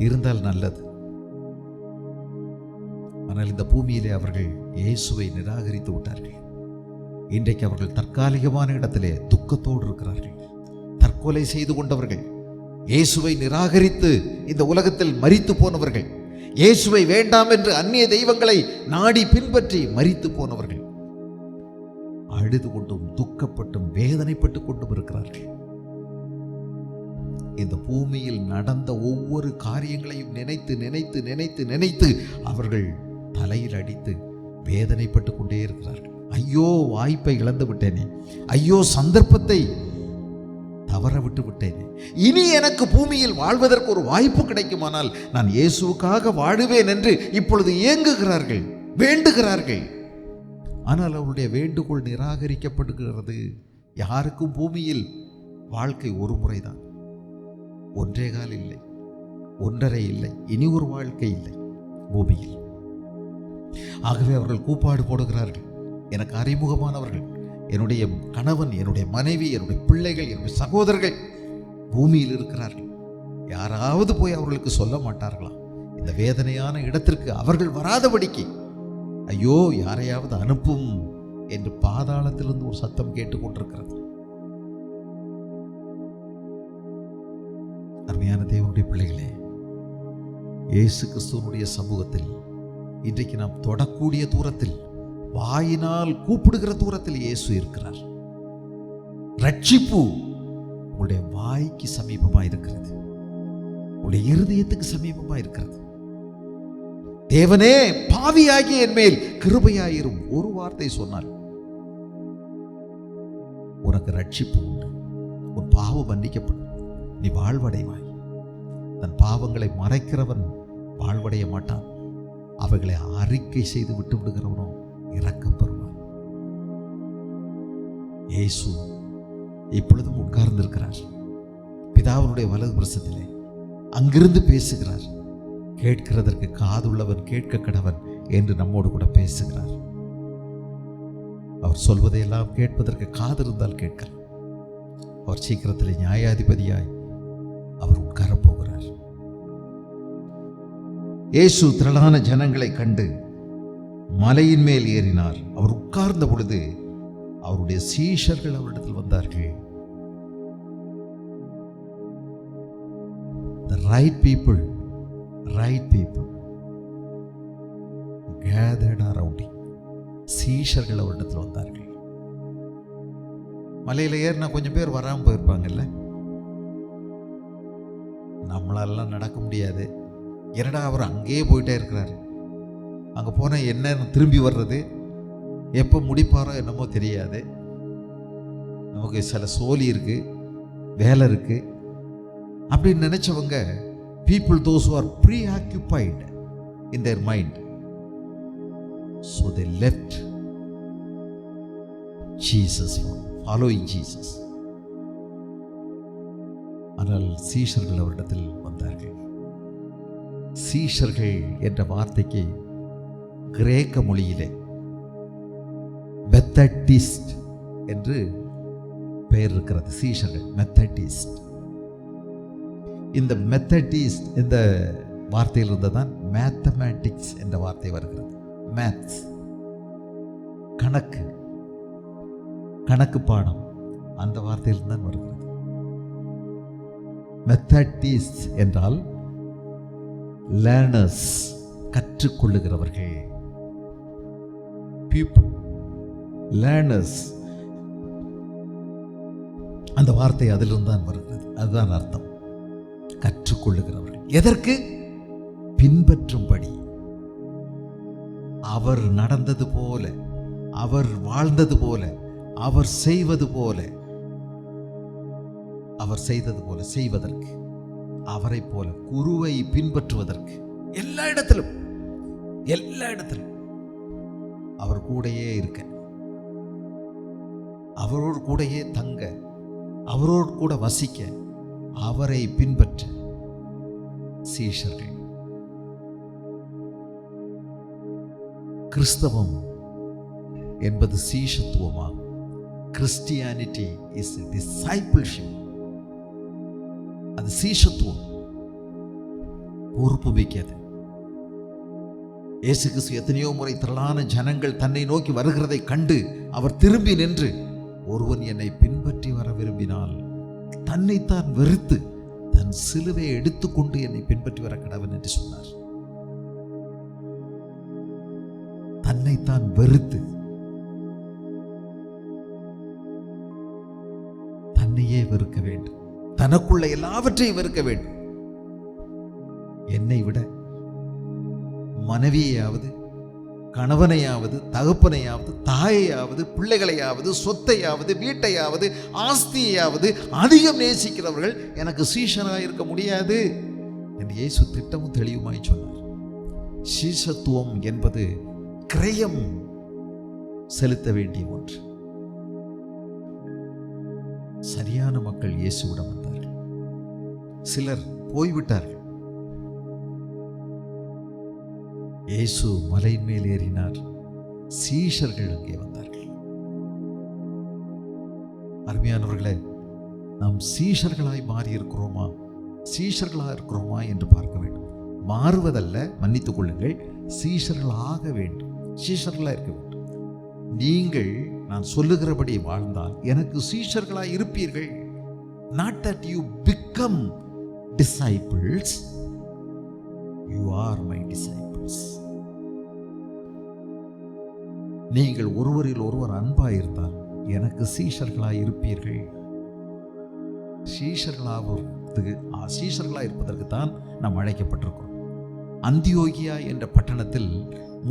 இருந்தால் நல்லது. ஆனால் இந்த பூமியிலே அவர்கள் இயேசுவை நிராகரித்து விட்டார்கள். இன்றைக்கு அவர்கள் தற்காலிகமான இடத்திலே துக்கத்தோடு இருக்கிறார்கள். தற்கொலை செய்து கொண்டவர்கள், இயேசுவை நிராகரித்து இந்த உலகத்தில் மரித்து போனவர்கள், இயேசுவை வேண்டாம் என்று அந்நிய தெய்வங்களை நாடி பின்பற்றி மரித்து போனவர்கள் அழுது கொண்டும் துக்கப்பட்டும் வேதனைப்பட்டு கொண்டும் இருக்கிறார்கள். இந்த பூமியில் நடந்த ஒவ்வொரு காரியங்களையும் நினைத்து நினைத்து நினைத்து நினைத்து அவர்கள் தலையில் அடித்து வேதனைப்பட்டு கொண்டே இருக்கிறார்கள். ஐயோ, வாய்ப்பை இழந்து விட்டேனே, ஐயோ, சந்தர்ப்பத்தை தவற விட்டு விட்டேனே, இனி எனக்கு பூமியில் வாழ்வதற்கு ஒரு வாய்ப்பு கிடைக்குமானால் நான் இயேசுவுக்காக வாழுவேன் என்று இப்பொழுது ஏங்குகிறார்கள், வேண்டுகிறார்கள். ஆனால் அவருடைய வேண்டுகோள் நிராகரிக்கப்படுகிறது. யாருக்கும் பூமியில் வாழ்க்கை ஒரு முறைதான், ஒன்றே கால் இல்லை, ஒன்றரை இல்லை, இனி ஒரு வாழ்க்கை இல்லை பூமியில். ஆகவே அவர்கள் கூப்பாடு போடுகிறார்கள். எனக்கு அறிமுகமானவர்கள், என்னுடைய கணவன், என்னுடைய மனைவி, என்னுடைய பிள்ளைகள், என்னுடைய சகோதரர்கள் பூமியில் இருக்கிறார்கள். யாராவது போய் அவர்களுக்கு சொல்ல மாட்டார்களா? இந்த வேதனையான இடத்திற்கு அவர்கள் வராதபடிக்கு ஐயோ, யாரையாவது அனுப்பும் என்று பாதாளத்திலிருந்து ஒரு சத்தம் கேட்டுக்கொண்டிருக்கிறது. அருமையான தேவனுடைய பிள்ளைகளே, இயேசு கிறிஸ்துவனுடைய சமூகத்தில் இன்றைக்கு நாம் தொடக்கூடிய தூரத்தில், வாயினால் கூப்பிடுகிற தூரத்தில் இயேசு இருக்கிறார். ரட்சிப்பு உங்களுடைய வாய்க்கு சமீபமாக இருக்கிறது, உங்களுடைய இருதயத்துக்கு சமீபமாக இருக்கிறது. தேவனே, பாவியாகிய என் மேல் கிருபையாயிரும் ஒரு வார்த்தை சொன்னால் உனக்கு ரட்சிப்பு உண்டு, உன் பாவம் மன்னிக்கப்படும், நீ வாழ்வடைவாய். தன் பாவங்களை மறைக்கிறவன் வாழ்வடைய மாட்டான், அவைகளை அறிக்கை செய்து விட்டு விடுகிறவனோ இரக்கம் பெறுவான். இயேசு இப்பொழுதும் உட்கார்ந்திருக்கிறார் பிதாவினுடைய வலது பிரசத்திலே, அங்கிருந்து பேசுகிறார். கேட்கிறதற்கு காதுள்ளவன் கேட்க கடவன் என்று நம்மோடு கூட பேசுகிறார். அவர் சொல்வதையெல்லாம் கேட்பதற்கு காது இருந்தால் கேட்கலாம். அவர் சீக்கிரத்தில் நியாயாதிபதியாய் அவர் உட்கார போகிறார். இயேசு திரளான ஜனங்களை கண்டு மலையின் மேல் ஏறினார். அவர் உட்கார்ந்த பொழுது அவருடைய சீஷர்கள் அவரிடத்தில் வந்தார்கள். The right people gathered around him. சீஷர்கள் அவரிடத்தில் வந்தார்கள். மலையில ஏறினா கொஞ்சம் பேர் வராமல் போயிருப்பாங்கல்ல. நம்மளாலாம் நடக்க முடியாது. என்னடா அவர் அங்கேயே போயிட்டே இருக்கிறாரு, அங்கே போனால் என்னன்னு திரும்பி வர்றது, எப்போ முடிப்பாரோ என்னமோ தெரியாது, நமக்கு சில சோலி இருக்கு, வேலை இருக்கு அப்படின்னு நினைச்சவங்க, people those who are preoccupied in their mind, so they left Jesus, following Jesus. ஆனால் சீஷர்கள் அவரிடத்தில் வந்தார்கள். சீஷர்கள் என்ற வார்த்தைக்கு கிரேக்க மொழியிலே மெத்தடிஸ்ட் என்று பெயர் இருக்கிறது. சீஷர்கள் மெத்தடிஸ்ட். இந்த மெத்தடிஸ்ட் இந்த வார்த்தையிலிருந்து தான் மேத்தமேட்டிக்ஸ் என்ற வார்த்தை வருகிறது. மேத்ஸ், கணக்கு பாடம், அந்த வார்த்தையிலிருந்து தான் வருகிறது. மெத்தடிஸ்ட் என்றால் லேர்னர்ஸ், கற்றுக்கொள்ளுகிறவர்கள். பீப்புள், லேர்னர்ஸ், அந்த வார்த்தை அதிலிருந்து தான் வருகிறது. அதுதான் அர்த்தம், கற்றுக்கொள்ளுகிறவர்கள். எதற்கு? பின்பற்றும்படி. அவர் நடந்தது போல, அவர் வாழ்ந்தது போல, அவர் செய்வது போல, அவர் செய்தது போல செய்வதற்கு, அவரை போல குருவை பின்பற்றுவதற்கு. எல்லா இடத்திலும் அவர் கூடையே இருக்க, அவரோடு கூடையே தங்க, அவரோடு கூட வசிக்க, அவரை பின்பற்ற சீஷர்கள். கிறிஸ்தவம் என்பது சீஷத்துவமாகும். Christianity is discipleship. அது சீஷத்துவம், பொறுப்பு மிக்கது. இயேசு கிறிஸ்து எத்தனையோ முறை திரளான ஜனங்கள் தன்னை நோக்கி வருகிறதை கண்டு அவர் திரும்பி நின்று, ஒருவன் என்னை பின்பற்றி வர விரும்பினால் தன்னைத்தான் வெறுத்து தன் சிலுவையை எடுத்துக்கொண்டு என்னை பின்பற்றி வர கடவன் என்று சொன்னார். தன்னைத்தான் வெறுத்து தன்னையே வெறுக்க வேண்டும், தனக்குள்ள எல்லாவற்றையும் வெறுக்க வேண்டும். என்னை விட மனைவியையாவது, கணவனையாவது, தகப்பனையாவது, தாயையாவது, பிள்ளைகளையாவது, சொத்தையாவது, வீட்டையாவது, ஆஸ்தியையாவது அதிகம் நேசிக்கிறவர்கள் எனக்கு சீஷனாக இருக்க முடியாது என்று இயேசு திட்டமும் தெளிவுமாய் சொன்னார். சீஷத்துவம் என்பது கிரயம் செலுத்த வேண்டிய ஒன்று. சரியான மக்கள் இயேசுவிடம் வந்தார்கள். சிலர் போய்விட்டார்கள். இயேசு மலையின் மேல் ஏறினார். சீஷர்கள் அங்கே வந்தார்கள். அருமையானவர்களே, நாம் சீஷர்களாய் மாறி இருக்கிறோமா, சீஷர்களாக இருக்கிறோமா என்று பார்க்க வேண்டும். மாறுவதல்ல, மன்னித்துக் கொள்ளுங்கள், சீஷர்களாக வேண்டும், சீஷர்களாக இருக்க வேண்டும். நீங்கள் நான் சொல்லுகிறபடி வாழ்ந்தால் எனக்கு சீஷர்களாய் இருப்பீர்கள். Not that you become disciples, you are my disciples. நீங்கள் ஒருவரில் ஒருவர் அன்பாயிருந்தால் எனக்கு சீஷர்களாய் இருப்பீர்கள். சீஷர்களாய் இருப்பதற்கு தான் நாம் அழைக்கப்பட்டிருக்கிறோம். அந்தியோகியா என்ற பட்டணத்தில்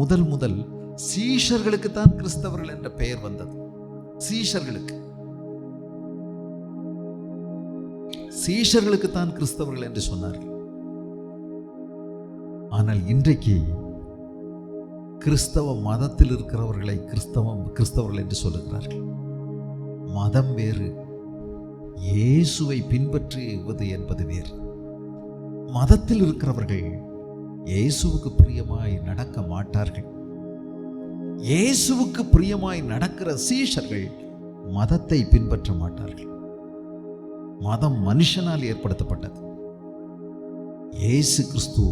முதல் சீஷர்களுக்கு தான் கிறிஸ்தவர்கள் என்ற பெயர் வந்தது. சீஷர்களுக்கு தான் கிறிஸ்தவர்கள் என்று சொன்னார்கள். ஆனால் இன்றைக்கு கிறிஸ்தவ மதத்தில் இருக்கிறவர்களை கிறிஸ்தவர்கள் என்று சொல்லுகிறார்கள். மதம் வேறு, இயேசுவை பின்பற்றுவது என்பது வேறு. மதத்தில் இருக்கிறவர்கள் இயேசுவுக்கு பிரியமாய் நடக்க மாட்டார்கள். இயேசுவுக்கு பிரியமாய் நடக்கிற சீஷர்கள் மதத்தை பின்பற்ற மாட்டார்கள். மதம் மனுஷனால் ஏற்படுத்தப்பட்டது. இயேசு கிறிஸ்து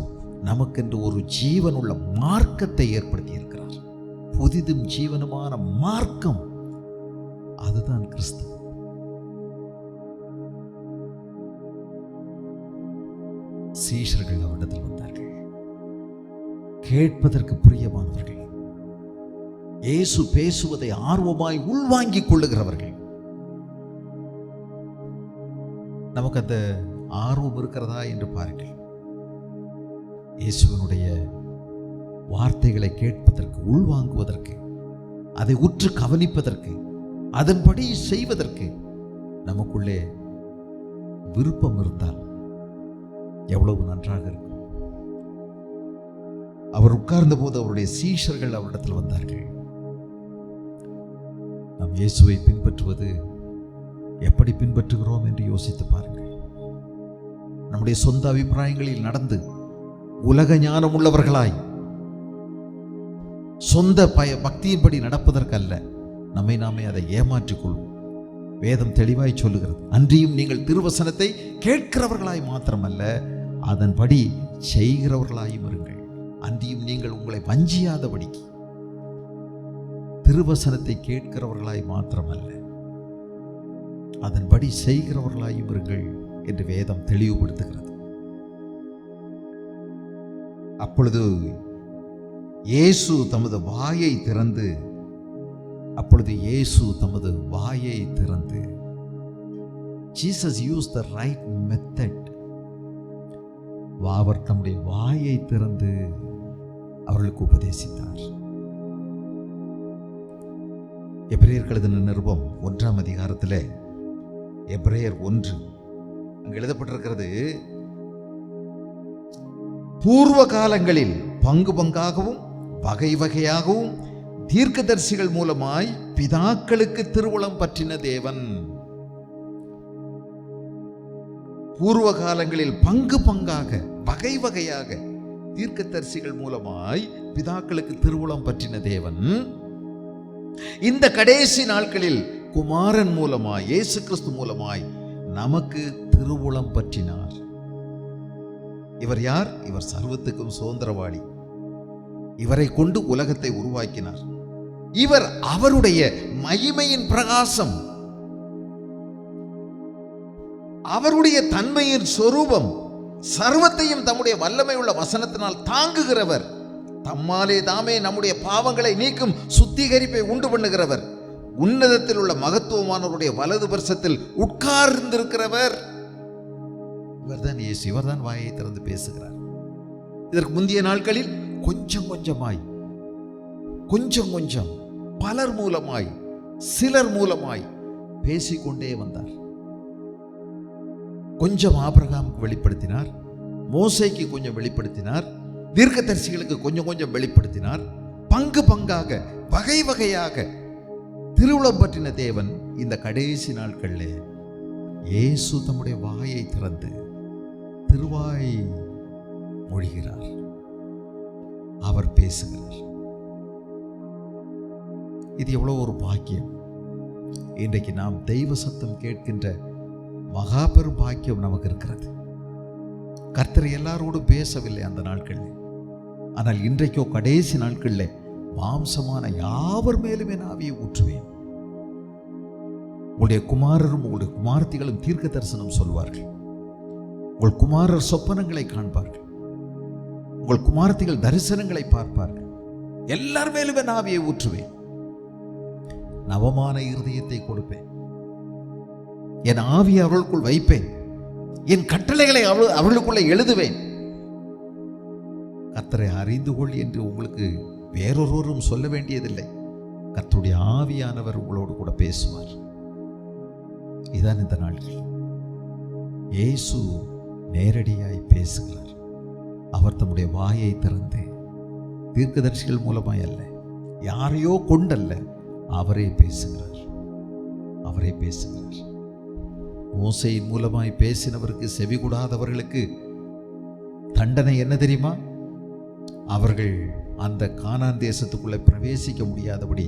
நமக்கென்று ஒரு ஜீவனுள்ள மார்க்கத்தை ஏற்படுத்தி இருக்கிறார். புதிதும் ஜீவனுமான மார்க்கம், அதுதான் கிறிஸ்து. சீஷர்கள் அவரிடத்தில் வந்தார்கள். கேட்பதற்கு பிரியமானவர்கள், இயேசு பேசுவதை ஆர்வமாய் உள்வாங்கிக் கொள்ளுகிறவர்கள். நமக்கு அந்த ஆர்வம் இருக்கிறதா என்று பாருங்கள். இயேசுவினுடைய வார்த்தைகளை கேட்பதற்கு, உள்வாங்குவதற்கு, அதை உற்று கவனிப்பதற்கு, அதன்படி செய்வதற்கு நமக்குள்ளே விருப்பம் இருந்தால் எவ்வளவு நன்றாக இருக்கும். அவர் உட்கார்ந்த போது அவருடைய சீஷர்கள் அவரிடத்தில் வந்தார்கள். நாம் இயேசுவை பின்பற்றுவது எப்படி பின்பற்றுகிறோம் என்று யோசித்து பாருங்கள். நம்முடைய சொந்த அபிப்பிராயங்களில் நடந்து உலக ஞானம் உள்ளவர்களாய் சொந்த பக்தியின்படி நடப்பதற்கல்ல, நம்மை நாமே அதை ஏமாற்றிக் கொள்வோம். வேதம் தெளிவாய் சொல்லுகிறது, அன்றியும் நீங்கள் திருவசனத்தை கேட்கிறவர்களாய் மாத்திரமல்ல, அதன்படி செய்கிறவர்களாயும் இருங்கள். அன்றியும் நீங்கள் உங்களை வஞ்சியாதபடிக்கு. திருவசனத்தை கேட்கிறவர்களாய் மாத்திரமல்ல, அதன்படி செய்கிறவர்களாயும் இருங்கள் என்று வேதம் தெளிவுபடுத்துகிறது. அப்பொழுது இயேசு தமது வாயை திறந்து Jesus used the right method. அவர் தம்முடைய வாயை திறந்து அவர்களுக்கு உபதேசித்தார். எபிரேயர் எழுதின நிருபம் 1ஆம் அதிகாரத்தில் எபிரேயர் 1 அங்கு எழுதப்பட்டிருக்கிறது, பூர்வ காலங்களில் பங்கு பங்காகவும் வகை வகையாகவும் தீர்க்கதரிசிகள் மூலமாய் பிதாக்களுக்கு திருவுளம் பற்றின தேவன். பூர்வ காலங்களில் பங்கு பங்காக வகை வகையாக தீர்க்கதரிசிகள் மூலமாய் பிதாக்களுக்கு திருவுளம் பற்றின தேவன் இந்த கடைசி நாட்களில் குமாரன் மூலமாய், இயேசு கிறிஸ்து மூலமாய் நமக்கு திருவுளம் பற்றினார். இவர் யார்? இவர் சர்வத்துக்கும் சுதந்திரவாளி. இவரை கொண்டு உலகத்தை உருவாக்கினார். இவர் அவருடைய மகிமையின் பிரகாசம். அவருடைய தன்மையின் சொரூபம், சர்வத்தையும் தம்முடைய வல்லமை உள்ள வசனத்தினால் தாங்குகிறவர், தம்மாலே தாமே நம்முடைய பாவங்களை நீக்கும் சுத்திகரிப்பை உண்டு பண்ணுகிறவர், உன்னதத்தில் உள்ள மகத்துவமானவருடைய வலது பரிசத்தில் உட்கார்ந்திருக்கிறவர். இவர்தான் இயேசு. இவர்தான் வாயை திறந்து பேசுகிறார். இதற்கு முந்தைய நாட்களில் கொஞ்சம் கொஞ்சம் பலர் மூலமாய், சிலர் மூலமாய் பேசிக்கொண்டே வந்தார். கொஞ்சம் ஆபிரகாமுக்கு வெளிப்படுத்தினார், மோசேக்கு கொஞ்சம் வெளிப்படுத்தினார், தீர்க்கதரிசிகளுக்கு கொஞ்சம் வெளிப்படுத்தினார். பங்கு பங்காக, வகை வகையாக திருவுளம் பற்றின தேவன் இந்த கடைசி நாட்களிலே இயேசு தம்முடைய வாயை திறந்து திருவாய் மொழிகிறார். அவர் பேசுகிறார். இது எவ்வளவு ஒரு பாக்கியம்! இன்றைக்கு நாம் தெய்வ சத்தம் கேட்கின்ற மகா பெரும் பாக்கியம் நமக்கு இருக்கிறது. கர்த்தர் எல்லாரோடும் பேசவில்லை அந்த நாட்களில். ஆனால் இன்றைக்கோ கடைசி நாட்களில் மாம்சமான யாவர் மேலுமே நான் ஆவியை ஊற்றுவேன். உங்களுடைய குமாரரும் உங்களுடைய குமாரத்திகளும் தீர்க்க தரிசனம் சொல்வார்கள். உங்கள் குமாரர் சொப்பனங்களை காண்பார்கள். உங்கள் குமாரத்திகள் தரிசனங்களை பார்ப்பார்கள். எல்லார் மேலுமே நான் ஆவியை ஊற்றுவேன். நவமான இருதயத்தை கொடுப்பேன். என் ஆவியை அவர்களுக்குள் வைப்பேன். என் கட்டளைகளை அவர்களுக்குள்ள எழுதுவேன். கர்த்தரை அறிந்து கொள் என்று உங்களுக்கு வேறொருவரும் சொல்ல வேண்டியதில்லை. கர்த்தருடைய ஆவியானவர் உங்களோடு கூட பேசுவார். இதான் இந்த நாட்கள். இயேசு நேரடியாய் பேசுகிறார். அவர் தம்முடைய வாயை திறந்து தீர்க்கதரிசிகள் மூலமாய் அல்ல, யாரையோ கொண்டல்ல, அவரே பேசுகிறார். அவரே பேசுகிறார். மோசேயின் மூலமாய் பேசினவருக்கு செவி கூடாதவர்களுக்கு தண்டனை என்ன தெரியுமா? அவர்கள் அந்த கானான் தேசத்துக்குள்ளே பிரவேசிக்க முடியாதபடி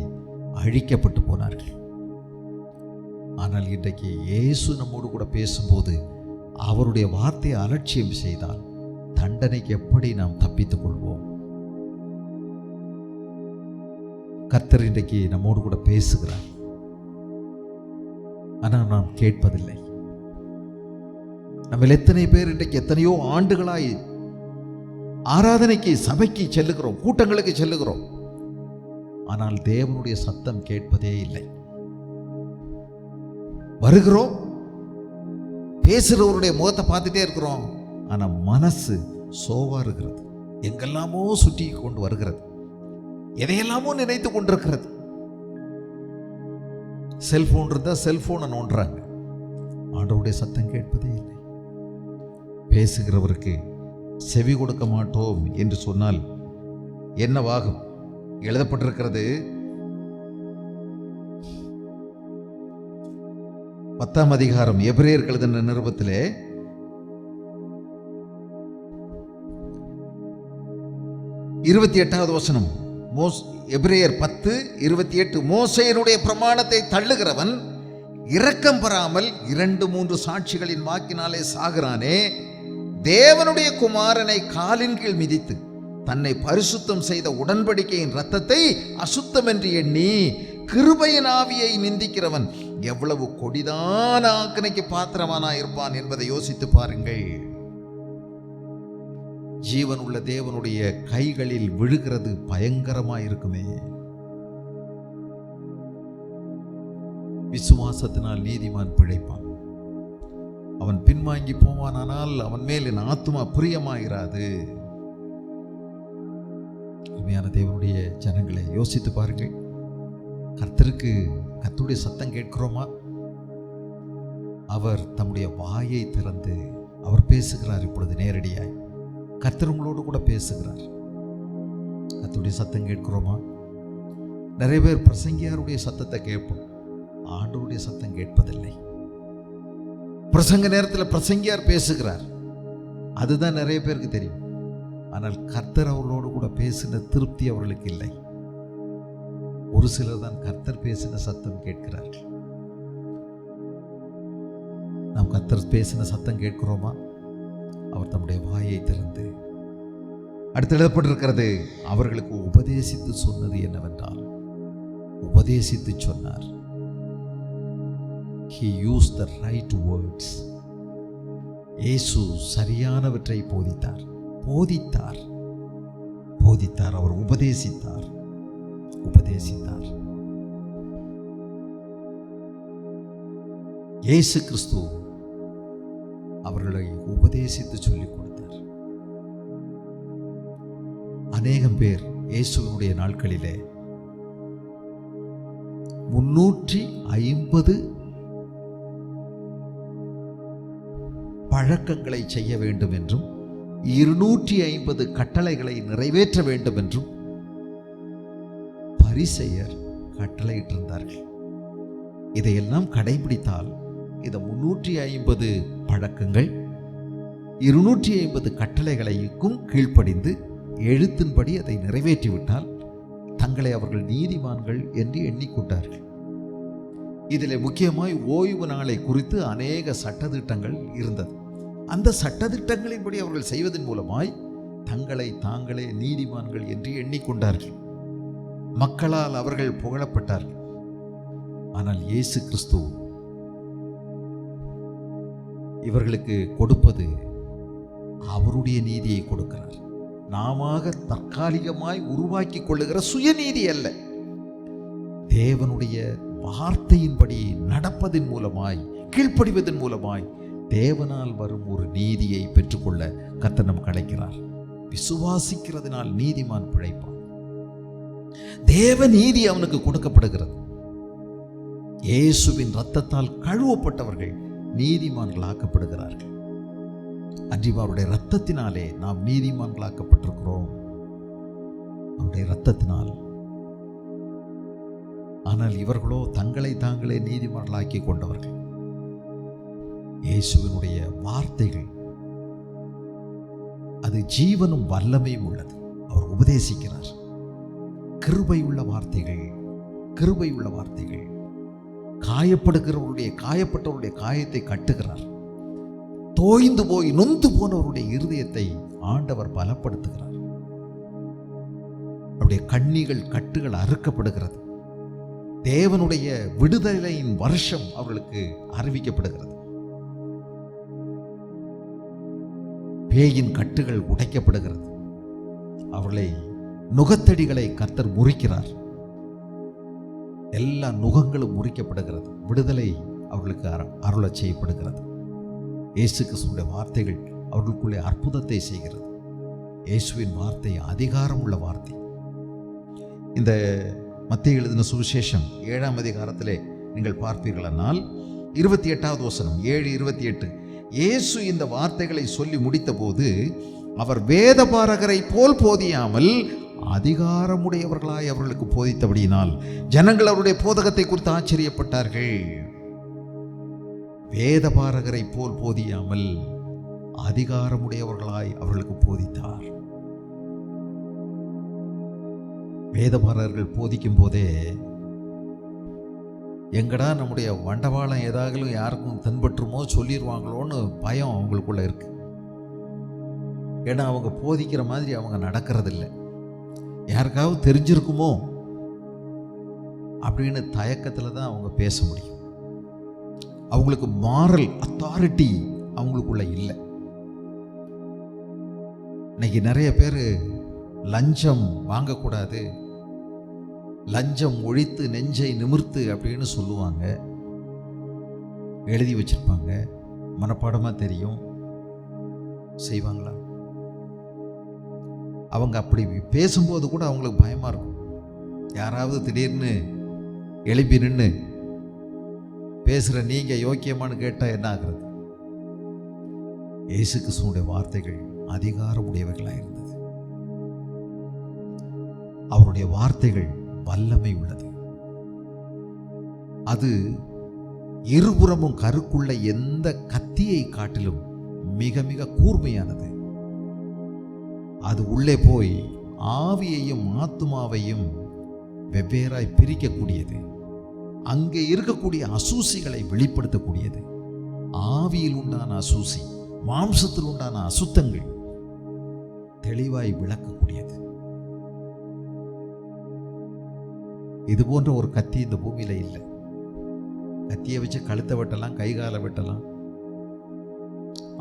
அழிக்கப்பட்டு போனார்கள். ஆனால் இன்றைக்கு இயேசு நம்மோடு கூட பேசும்போது அவருடைய வார்த்தையை அலட்சியம் செய்தால் தண்டனைக்கு எப்படி நாம் தப்பித்துக் கொள்வோம்? கர்த்தர் இன்றைக்கு நம்மோடு கூட பேசுகிறார். ஆனால் நாம் கேட்பதில்லை. நம்ம எத்தனை பேர் இன்றைக்கு எத்தனையோ ஆண்டுகளாய் ஆராதனைக்கு, சபைக்கு செல்லுகிறோம், கூட்டங்களுக்கு செல்லுகிறோம். ஆனால் தேவனுடைய சத்தம் கேட்பதே இல்லை. வருகிறோம், பேசுறவருடைய முகத்தை பார்த்துட்டே இருக்கிறோம். ஆனா மனசு சோவா இருக்கிறது. எங்கெல்லாமோ சுற்றி கொண்டு வருகிறது, எதையெல்லாமோ நினைத்து கொண்டிருக்கிறது. செல்போன் இருந்தா செல்போனை நோண்டுறாங்க. ஆண்டவருடைய சத்தம் கேட்பதே இல்லை. பேசுகிறவருக்கு செவி கொடுக்க மாட்டோம் என்று சொன்னால் என்னவாகும்? எழுதப்பட்டிருக்கிறது 10ஆம் அதிகாரம் எபிரேயர் எழுதின நிருபத்திலே 28வது வசனம். எபிரேயர் 10:28. மோசேயினுடைய பிரமாணத்தை தள்ளுகிறவன் இரக்கம் பெறாமல் 2-3 சாட்சிகளின் வாக்கினாலே சாகிறானே. தேவனுடைய குமாரனை காலின் கீழ் மிதித்து தன்னை பரிசுத்தம் செய்த உடன்படிக்கையின் இரத்தத்தை அசுத்தம் என்று எண்ணி கிருபையின் ஆவியை நிந்திக்கிறவன் எவ்வளவு கொடிதான ஆக்கினைக்கு பாத்திரமானாயிருப்பான் என்பதை யோசித்து பாருங்கள். ஜீவன் உள்ள தேவனுடைய கைகளில் விழுகிறது பயங்கரமாயிருக்குமே. விசுவாசத்தினால் நீதிமான் பிழைப்பான். அவன் பின்வாங்கி போவானால் அவன் மேல் என் ஆத்துமா பிரியமாயிராது. உண்மையான தேவனுடைய ஜனங்களை யோசித்து பாருங்கள். கர்த்தருடைய சத்தம் கேட்கிறோமா? அவர் தம்முடைய வாயை திறந்து அவர் பேசுகிறார். இப்பொழுது நேரடியாய் கர்த்தர் உங்களோடு கூட பேசுகிறார். கர்த்தருடைய சத்தம் கேட்கிறோமா? நிறைய பேர் பிரசங்கியாருடைய சத்தத்தை கேட்போம், ஆண்டவருடைய சத்தம் கேட்பதில்லை. பிரசங்க நேரத்தில் பிரசங்கியார் பேசுகிறார், அதுதான் நிறைய பேருக்கு தெரியும். ஆனால் கர்த்தர் அவர்களோடு கூட பேசின திருப்தி அவர்களுக்கு இல்லை. ஒரு சிலர் தான் கர்த்தர் பேசின சத்தம் கேட்கிறார்கள். நாம் கர்த்தர் பேசின சத்தம் கேட்கிறோமா? அவர் தம்முடைய வாயை திறந்து அடுத்து எழுதப்பட்டிருக்கிறது, அவர்களுக்கு உபதேசித்து சொன்னது என்னவென்றால், உபதேசித்து சொன்னார். He used the right words. இயேசு சரியானவற்றை போதித்தார் போதித்தார் போதித்தார் அவர் உபதேசித்தார் உபதேசித்தார். இயேசு கிறிஸ்து அவர்களை உபதேசித்து சொல்லிக் கொடுத்தார். அநேகம் பேர் இயேசுவினுடைய நாட்களிலே 350 பழக்கங்களை செய்ய வேண்டும் என்றும் 250 கட்டளைகளை நிறைவேற்ற வேண்டும் என்றும் பரிசேயர் கட்டளையிட்டிருந்தார்கள். இதையெல்லாம் கடைபிடித்தால் இந்த 350 பழக்கங்கள் 250 கட்டளைகளைக்கும் கீழ்ப்படிந்து எழுத்தின்படி அதை நிறைவேற்றிவிட்டால் தங்களை அவர்கள் நீதிமான்கள் என்று எண்ணிக்கொண்டார்கள். இதில் முக்கியமாய் ஓய்வு நாளை குறித்து அநேக சட்டதிட்டங்கள் இருந்தது. அந்த சட்டதிட்டங்களின்படி அவர்கள் செய்வதன் மூலமாய் தங்களை தாங்களே நீதிமான்கள் என்று எண்ணிக்கொண்டார்கள். மக்களால் அவர்கள் புகழப்பட்டார்கள். ஆனால் இயேசு கிறிஸ்து இவர்களுக்கு கொடுப்பது அவருடைய நீதியை கொடுக்கிறார். நாம தற்காலிகமாய் உருவாக்கி கொள்ளுகிற சுயநீதி அல்ல, தேவனுடைய வார்த்தையின்படி நடப்பதன் மூலமாய் கீழ்ப்படிவதன் மூலமாய் தேவனால் வரும் ஒரு நீதியை பெற்றுக்கொள்ள கர்த்தர் நமக்கு அழைக்கிறார். விசுவாசிக்கிறதுனால் நீதிமான் பிழைப்பான். தேவ நீதி அவனுக்கு கொடுக்கப்படுகிறது. இயேசுவின் இரத்தத்தால் கழுவப்பட்டவர்கள் நீதிமான்களாக்கப்படுகிறார்கள். அன்றியும் அவருடைய இரத்தத்தினாலே நாம் நீதிமான்களாக்கப்பட்டிருக்கிறோம், அவருடைய இரத்தத்தினால். ஆனால் இவர்களோ தங்களை தாங்களே நீதிமான்களாக்கி கொண்டவர்கள். இயேசுவினுடைய வார்த்தைகள் அது ஜீவனும் வல்லமையும் உள்ளது. அவர் உபதேசிக்கிறார். கிருபை உள்ள வார்த்தைகள், கிருபை உள்ள வார்த்தைகள். காயப்பட்டவருடைய காயத்தை கட்டுகிறார். தோய்ந்து போய் நொந்து போனவருடைய இருதயத்தை ஆண்டவர் பலப்படுத்துகிறார். அவருடைய கட்டுகள் அறுக்கப்படுகிறது. தேவனுடைய விடுதலையின் வருஷம் அவர்களுக்கு அறிவிக்கப்படுகிறது. பேயின் கட்டுகள் உடைக்கப்படுகிறது. அவர்களை நுகத்தடிகளை கர்த்தர் முறிக்கிறார். எல்லா நுகங்களும் முறிக்கப்படுகிறது. விடுதலை அவர்களுக்கு அருளச் செய்யப்படுகிறது. இயேசு கிறிஸ்துவின் வார்த்தைகள் அவர்களுக்குள்ளே அற்புதத்தை செய்கிறது. இயேசுவின் வார்த்தை அதிகாரம் உள்ள வார்த்தை. இந்த மத்தேயு எழுதின சுவிசேஷம் 7ஆம் அதிகாரத்திலே நீங்கள் பார்ப்பீர்களானால் 28வது வசனம் 7:28, இயேசு இந்த வார்த்தைகளை சொல்லி முடித்த போது அவர் வேதபாரகரை போல் போதியாமல் அதிகாரமுடையவர்களாய் அவர்களுக்கு போதித்தபடியினால் ஜனங்கள் அவருடைய போதகத்தை குறித்து ஆச்சரியப்பட்டார்கள். வேதபாரகரை போல் போதியாமல் அதிகாரமுடையவர்களாய் அவர்களுக்கு போதித்தார். வேதபாரகர்கள் போதிக்கும் போதே எங்கடா நம்முடைய வண்டவாளம் ஏதாவது யாருக்கும் தென்பற்றுமோ சொல்லிடுவாங்களோன்னு பயம் அவங்களுக்குள்ள இருக்கு. ஏன்னா அவங்க போதிக்கிற மாதிரி அவங்க நடக்கிறதில்லை. யாருக்காவது தெரிஞ்சிருக்குமோ அப்படின்னு தயக்கத்தில் தான் அவங்க பேச முடியும். அவங்களுக்கு மாரல் அத்தாரிட்டி அவங்களுக்குள்ள இல்லை. இன்னைக்கு நிறைய பேர் லஞ்சம் வாங்கக்கூடாது, லஞ்சம் ஒழித்து நெஞ்சை நிமிர்த்து அப்படின்னு சொல்லுவாங்க. எழுதி வச்சிருப்பாங்க, மனப்பாடமாக தெரியும். செய்வாங்களா? அவங்க அப்படி பேசும்போது கூட அவங்களுக்கு பயமாக இருக்கும். யாராவது திடீர்னு எழுப்பி நின்று பேசுகிற நீங்கள் யோக்கியமானு கேட்டால் என்ன ஆகிறது? இயேசு கிறிஸ்துவினுடைய வார்த்தைகள் அதிகாரமுடையவைகளாக இருந்தது. அவருடைய வார்த்தைகள் வல்லமை உள்ளது. அது இருபுறமும் கருக்குள்ள எந்த கத்தியை காட்டிலும் மிக மிக கூர்மையானது. அது உள்ளே போய் ஆவியையும் ஆத்துமாவையும் வெவ்வேறாய் பிரிக்கக்கூடியது. அங்கே இருக்கக்கூடிய அசூசிகளை வெளிப்படுத்தக்கூடியது. ஆவியில் உண்டான அசூசி, மாம்சத்தில் உண்டான அசுத்தங்கள் தெளிவாய் விளக்கக்கூடியது. இது போன்ற ஒரு கத்தி இந்த பூமியில இல்லை. கத்தியை வச்சு கழுத்தை வெட்டலாம், கை காலை வெட்டலாம்.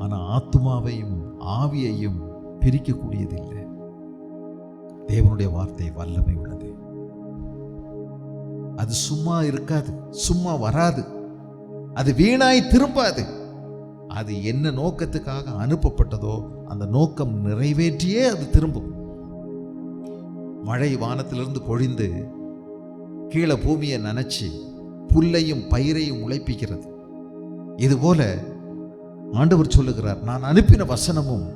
ஆனால் ஆத்துமாவையும் ஆவியையும் பிரிக்கக்கூடியதில்லை. தேவனுடைய வார்த்தை வல்லமை உள்ளது. அது சும்மா இருக்காது, சும்மா வராது, அது வீணாய் திரும்பாது. அது என்ன நோக்கத்துக்காக அனுப்பப்பட்டதோ அந்த நோக்கம் நிறைவேற்றியே அது திரும்பும். மழை வானத்திலிருந்து பொழிந்து கீழே பூமியை நனைச்சி புல்லையும் பயிரையும் உழைப்பிக்கிறது. இதுபோல ஆண்டவர் சொல்லுகிறார், நான் அனுப்பின வசனமும்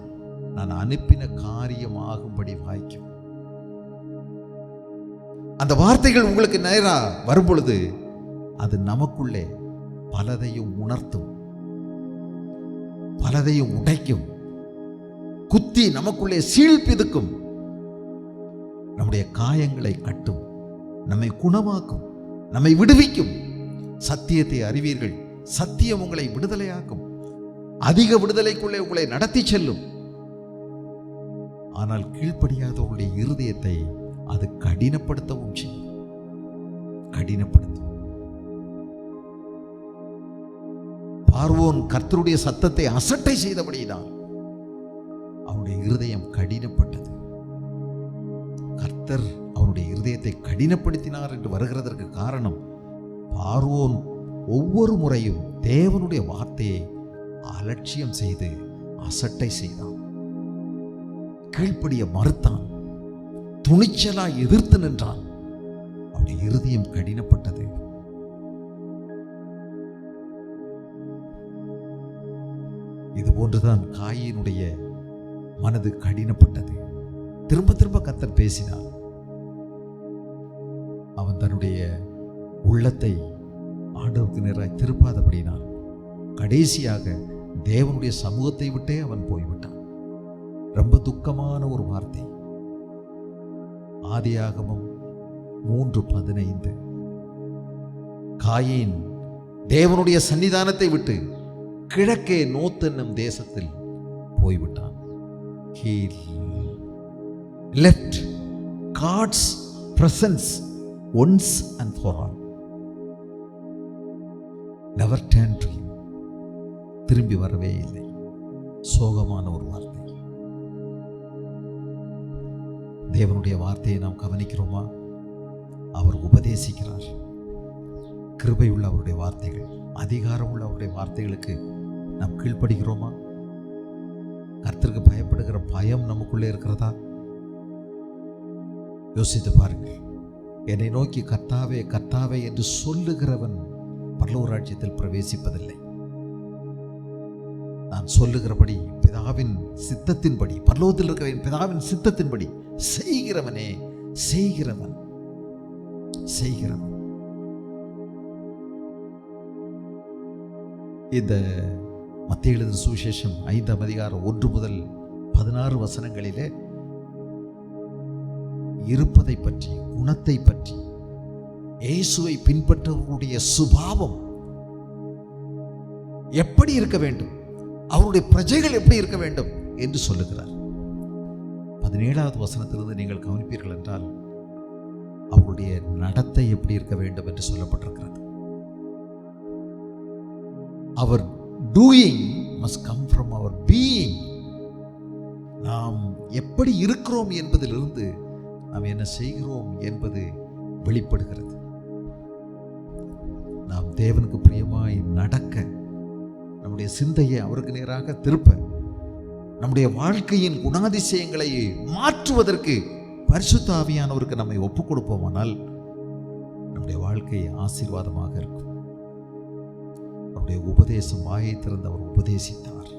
நான் அனுப்பின காரியமாகும்படி வாய்க்கும். அந்த வார்த்தைகள் உங்களுக்கு நேரா வரும் பொழுது அது நமக்குள்ளே பலதையும் உணர்த்தும், பலதையும் உடைக்கும், குத்தி நமக்குள்ளே சீழ்பிதுக்கும், நம்முடைய காயங்களை கட்டும், நம்மை குணமாக்கும், நம்மை விடுவிக்கும். சத்தியத்தை அறிவீர்கள், சத்தியம் உங்களை விடுதலையாக்கும், அதிக விடுதலைக்குள்ளே உங்களை நடத்தி செல்லும். ஆனால் கீழ்ப்படியாதவர்களுடைய இருதயத்தை அது கடினப்படுத்தவும் செய்யும், கடினப்படுத்தும். பார்வோன் கர்த்தருடைய சத்தத்தை அசட்டை செய்தபடிதான் அவனுடைய இருதயம் கடினப்பட்டது. கர்த்தர் அவனுடைய இருதயத்தை கடினப்படுத்தினார் என்று வருகிறதற்கு காரணம், பார்வோன் ஒவ்வொரு முறையும் தேவனுடைய வார்த்தையை அலட்சியம் செய்து அசட்டை செய்தான், கீழ்ப்படிய மறுத்தான், துணிச்சலாய் எதிர்த்து நின்றான். அவனுடைய இருதயம் கடினப்பட்டது. இது போன்றுதான் காயினுடைய மனது கடினப்பட்டது. திரும்ப திரும்ப கர்த்தர் பேசினார். அவன் தன்னுடைய உள்ளத்தை ஆண்டவருக்கு நேராய் திருப்பாதபடினான். கடைசியாக தேவனுடைய சமூகத்தை விட்டே அவன் போய்விட்டான். ரொம்ப துக்கமான ஒரு வார்த்தை. ஆதியாகமம் 3:15. காயின் தேவனுடைய சன்னிதானத்தை விட்டு கிழக்கே நோத் என்னும் தேசத்தில் போய்விட்டான். He left God's presence once and for all. Never turned to him. திரும்பி வரவே இல்லை. சோகமான ஒரு வார்த்தை. தேவனுடைய வார்த்தையை நாம் கவனிக்கிறோமா? அவர் உபதேசிக்கிறார். கிருபை உள்ள அவருடைய வார்த்தைகள், அதிகாரம் உள்ள அவருடைய வார்த்தைகளுக்கு நாம் கீழ்ப்படுகிறோமா? கர்த்தருக்கு பயப்படுகிற பயம் நமக்குள்ளே இருக்கிறதா? யோசித்து பாருங்கள். என்னை நோக்கி கர்த்தாவே கர்த்தாவே என்று சொல்லுகிறவன் பரலோக ராஜ்யத்தில் பிரவேசிப்பதில்லை. நான் சொல்லுகிறபடி பிதாவின் சித்தத்தின்படி, பரலோகத்தில் இருக்கிற என் பிதாவின் சித்தத்தின்படி செய்கிறவனே செய்கிறவன். இந்த மத்தேயு எழுதின சுவிசேஷம் 5ஆம் அதிகாரம் 1 முதல் 16 வசனங்களிலே இருப்பதை பற்றி, குணத்தை பற்றி, இயேசுவை பின்பற்றவர்களுடைய சுபாவம் எப்படி இருக்க வேண்டும், அவருடைய பிரஜைகள் எப்படி இருக்க வேண்டும் என்று சொல்லுகிறார். 17வது வசனத்திலிருந்து நீங்கள் கவனிப்பீர்கள் என்றால் அவருடைய நடத்தை எப்படி இருக்க வேண்டும் என்று சொல்லப்பட்டிருக்கிறது. அவர் doing must come from our being. நாம் எப்படி இருக்கிறோம் என்பதிலிருந்து நாம் என்ன செய்கிறோம் என்பது வெளிப்படுகிறது. நாம் தேவனுக்கு பிரியமாய் நடக்க, நம்முடைய சிந்தையை அவருக்கு நேராக திருப்ப, நம்முடைய வாழ்க்கையின் குணாதிசயங்களை மாற்றுவதற்கு பரிசுத்த ஆவியானவருக்கு நம்மை ஒப்புக் கொடுப்போமானால் நம்முடைய வாழ்க்கை ஆசீர்வாதமாக இருக்கும். அவருடைய உபதேசம் வாயை திறந்து அவர் உபதேசித்தார்.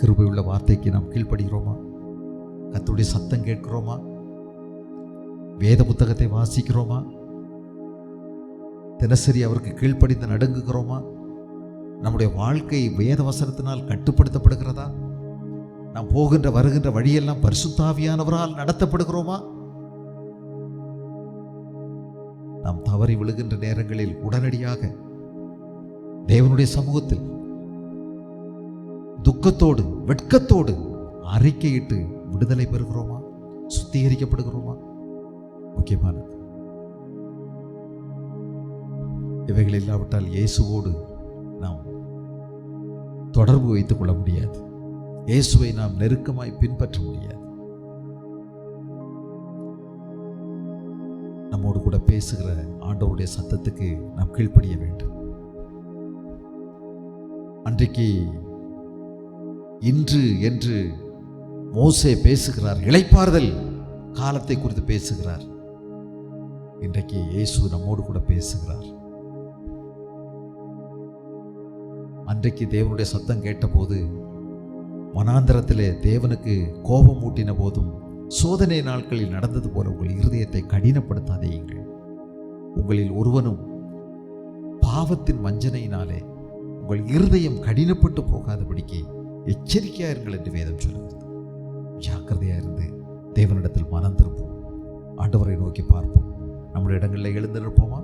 கிருபை உள்ள வார்த்தைக்கு நாம் கீழ்ப்படுகிறோமா? கர்த்தருடைய சத்தம் கேட்கிறோமா? வேத புத்தகத்தை வாசிக்கிறோமா? தினசரி அவருக்கு கீழ்ப்படிந்து நடுங்குகிறோமா? நம்முடைய வாழ்க்கை வேத வசனத்தினால் கட்டுப்படுத்தப்படுகிறதா? நாம் போகின்ற வருகின்ற வழியெல்லாம் பரிசுத்த ஆவியானவரால் நடத்தப்படுகிறோமா? நாம் தவறி விழுகின்ற நேரங்களில் உடனடியாக தேவனுடைய சமூகத்தில் துக்கத்தோடு வெட்கத்தோடு அறிக்கையிட்டு விடுதலை பெறுகிறோமா? சுத்திகரிக்கப்படுகிறோமா? முக்கியமானது. இவைகள் இல்லாவிட்டால் இயேசுவோடு நாம் தொடர்பு வைத்துக் கொள்ள முடியாது. இயேசுவை நாம் நெருக்கமாய் பின்பற்ற முடியாது. நம்மோடு கூட பேசுகிற ஆண்டவருடைய சத்தத்துக்கு நாம் கீழ்ப்படிய வேண்டும். அன்றைக்கு இன்று என்று மோசே பேசுகிறார், இளைப்பாறுதல் காலத்தை குறித்து பேசுகிறார். இன்றைக்கு இயேசு நம்மோடு கூட பேசுகிறார். அன்றைக்கு தேவனுடைய சத்தம் கேட்டபோது வனாந்தரத்திலே தேவனுக்கு கோபம் ஊட்டின போதும் சோதனை நாட்களில் நடந்தது போல உங்கள் இருதயத்தை கடினப்படுத்தாதேயுங்கள். உங்களில் ஒருவனும் பாவத்தின் வஞ்சனையினாலே உங்கள் இருதயம் கடினப்பட்டு போகாதபடிக்கு எச்சரிக்கையா இருங்கள் என்று வேதம் சொல்லுகிறது. ஜாக்கிரதையா இருந்து தேவனிடத்தில் மனம் திருப்போம். ஆண்டவரை நோக்கி பார்ப்போம். நம்முடைய இடங்களில் எழுந்து நிற்போமா?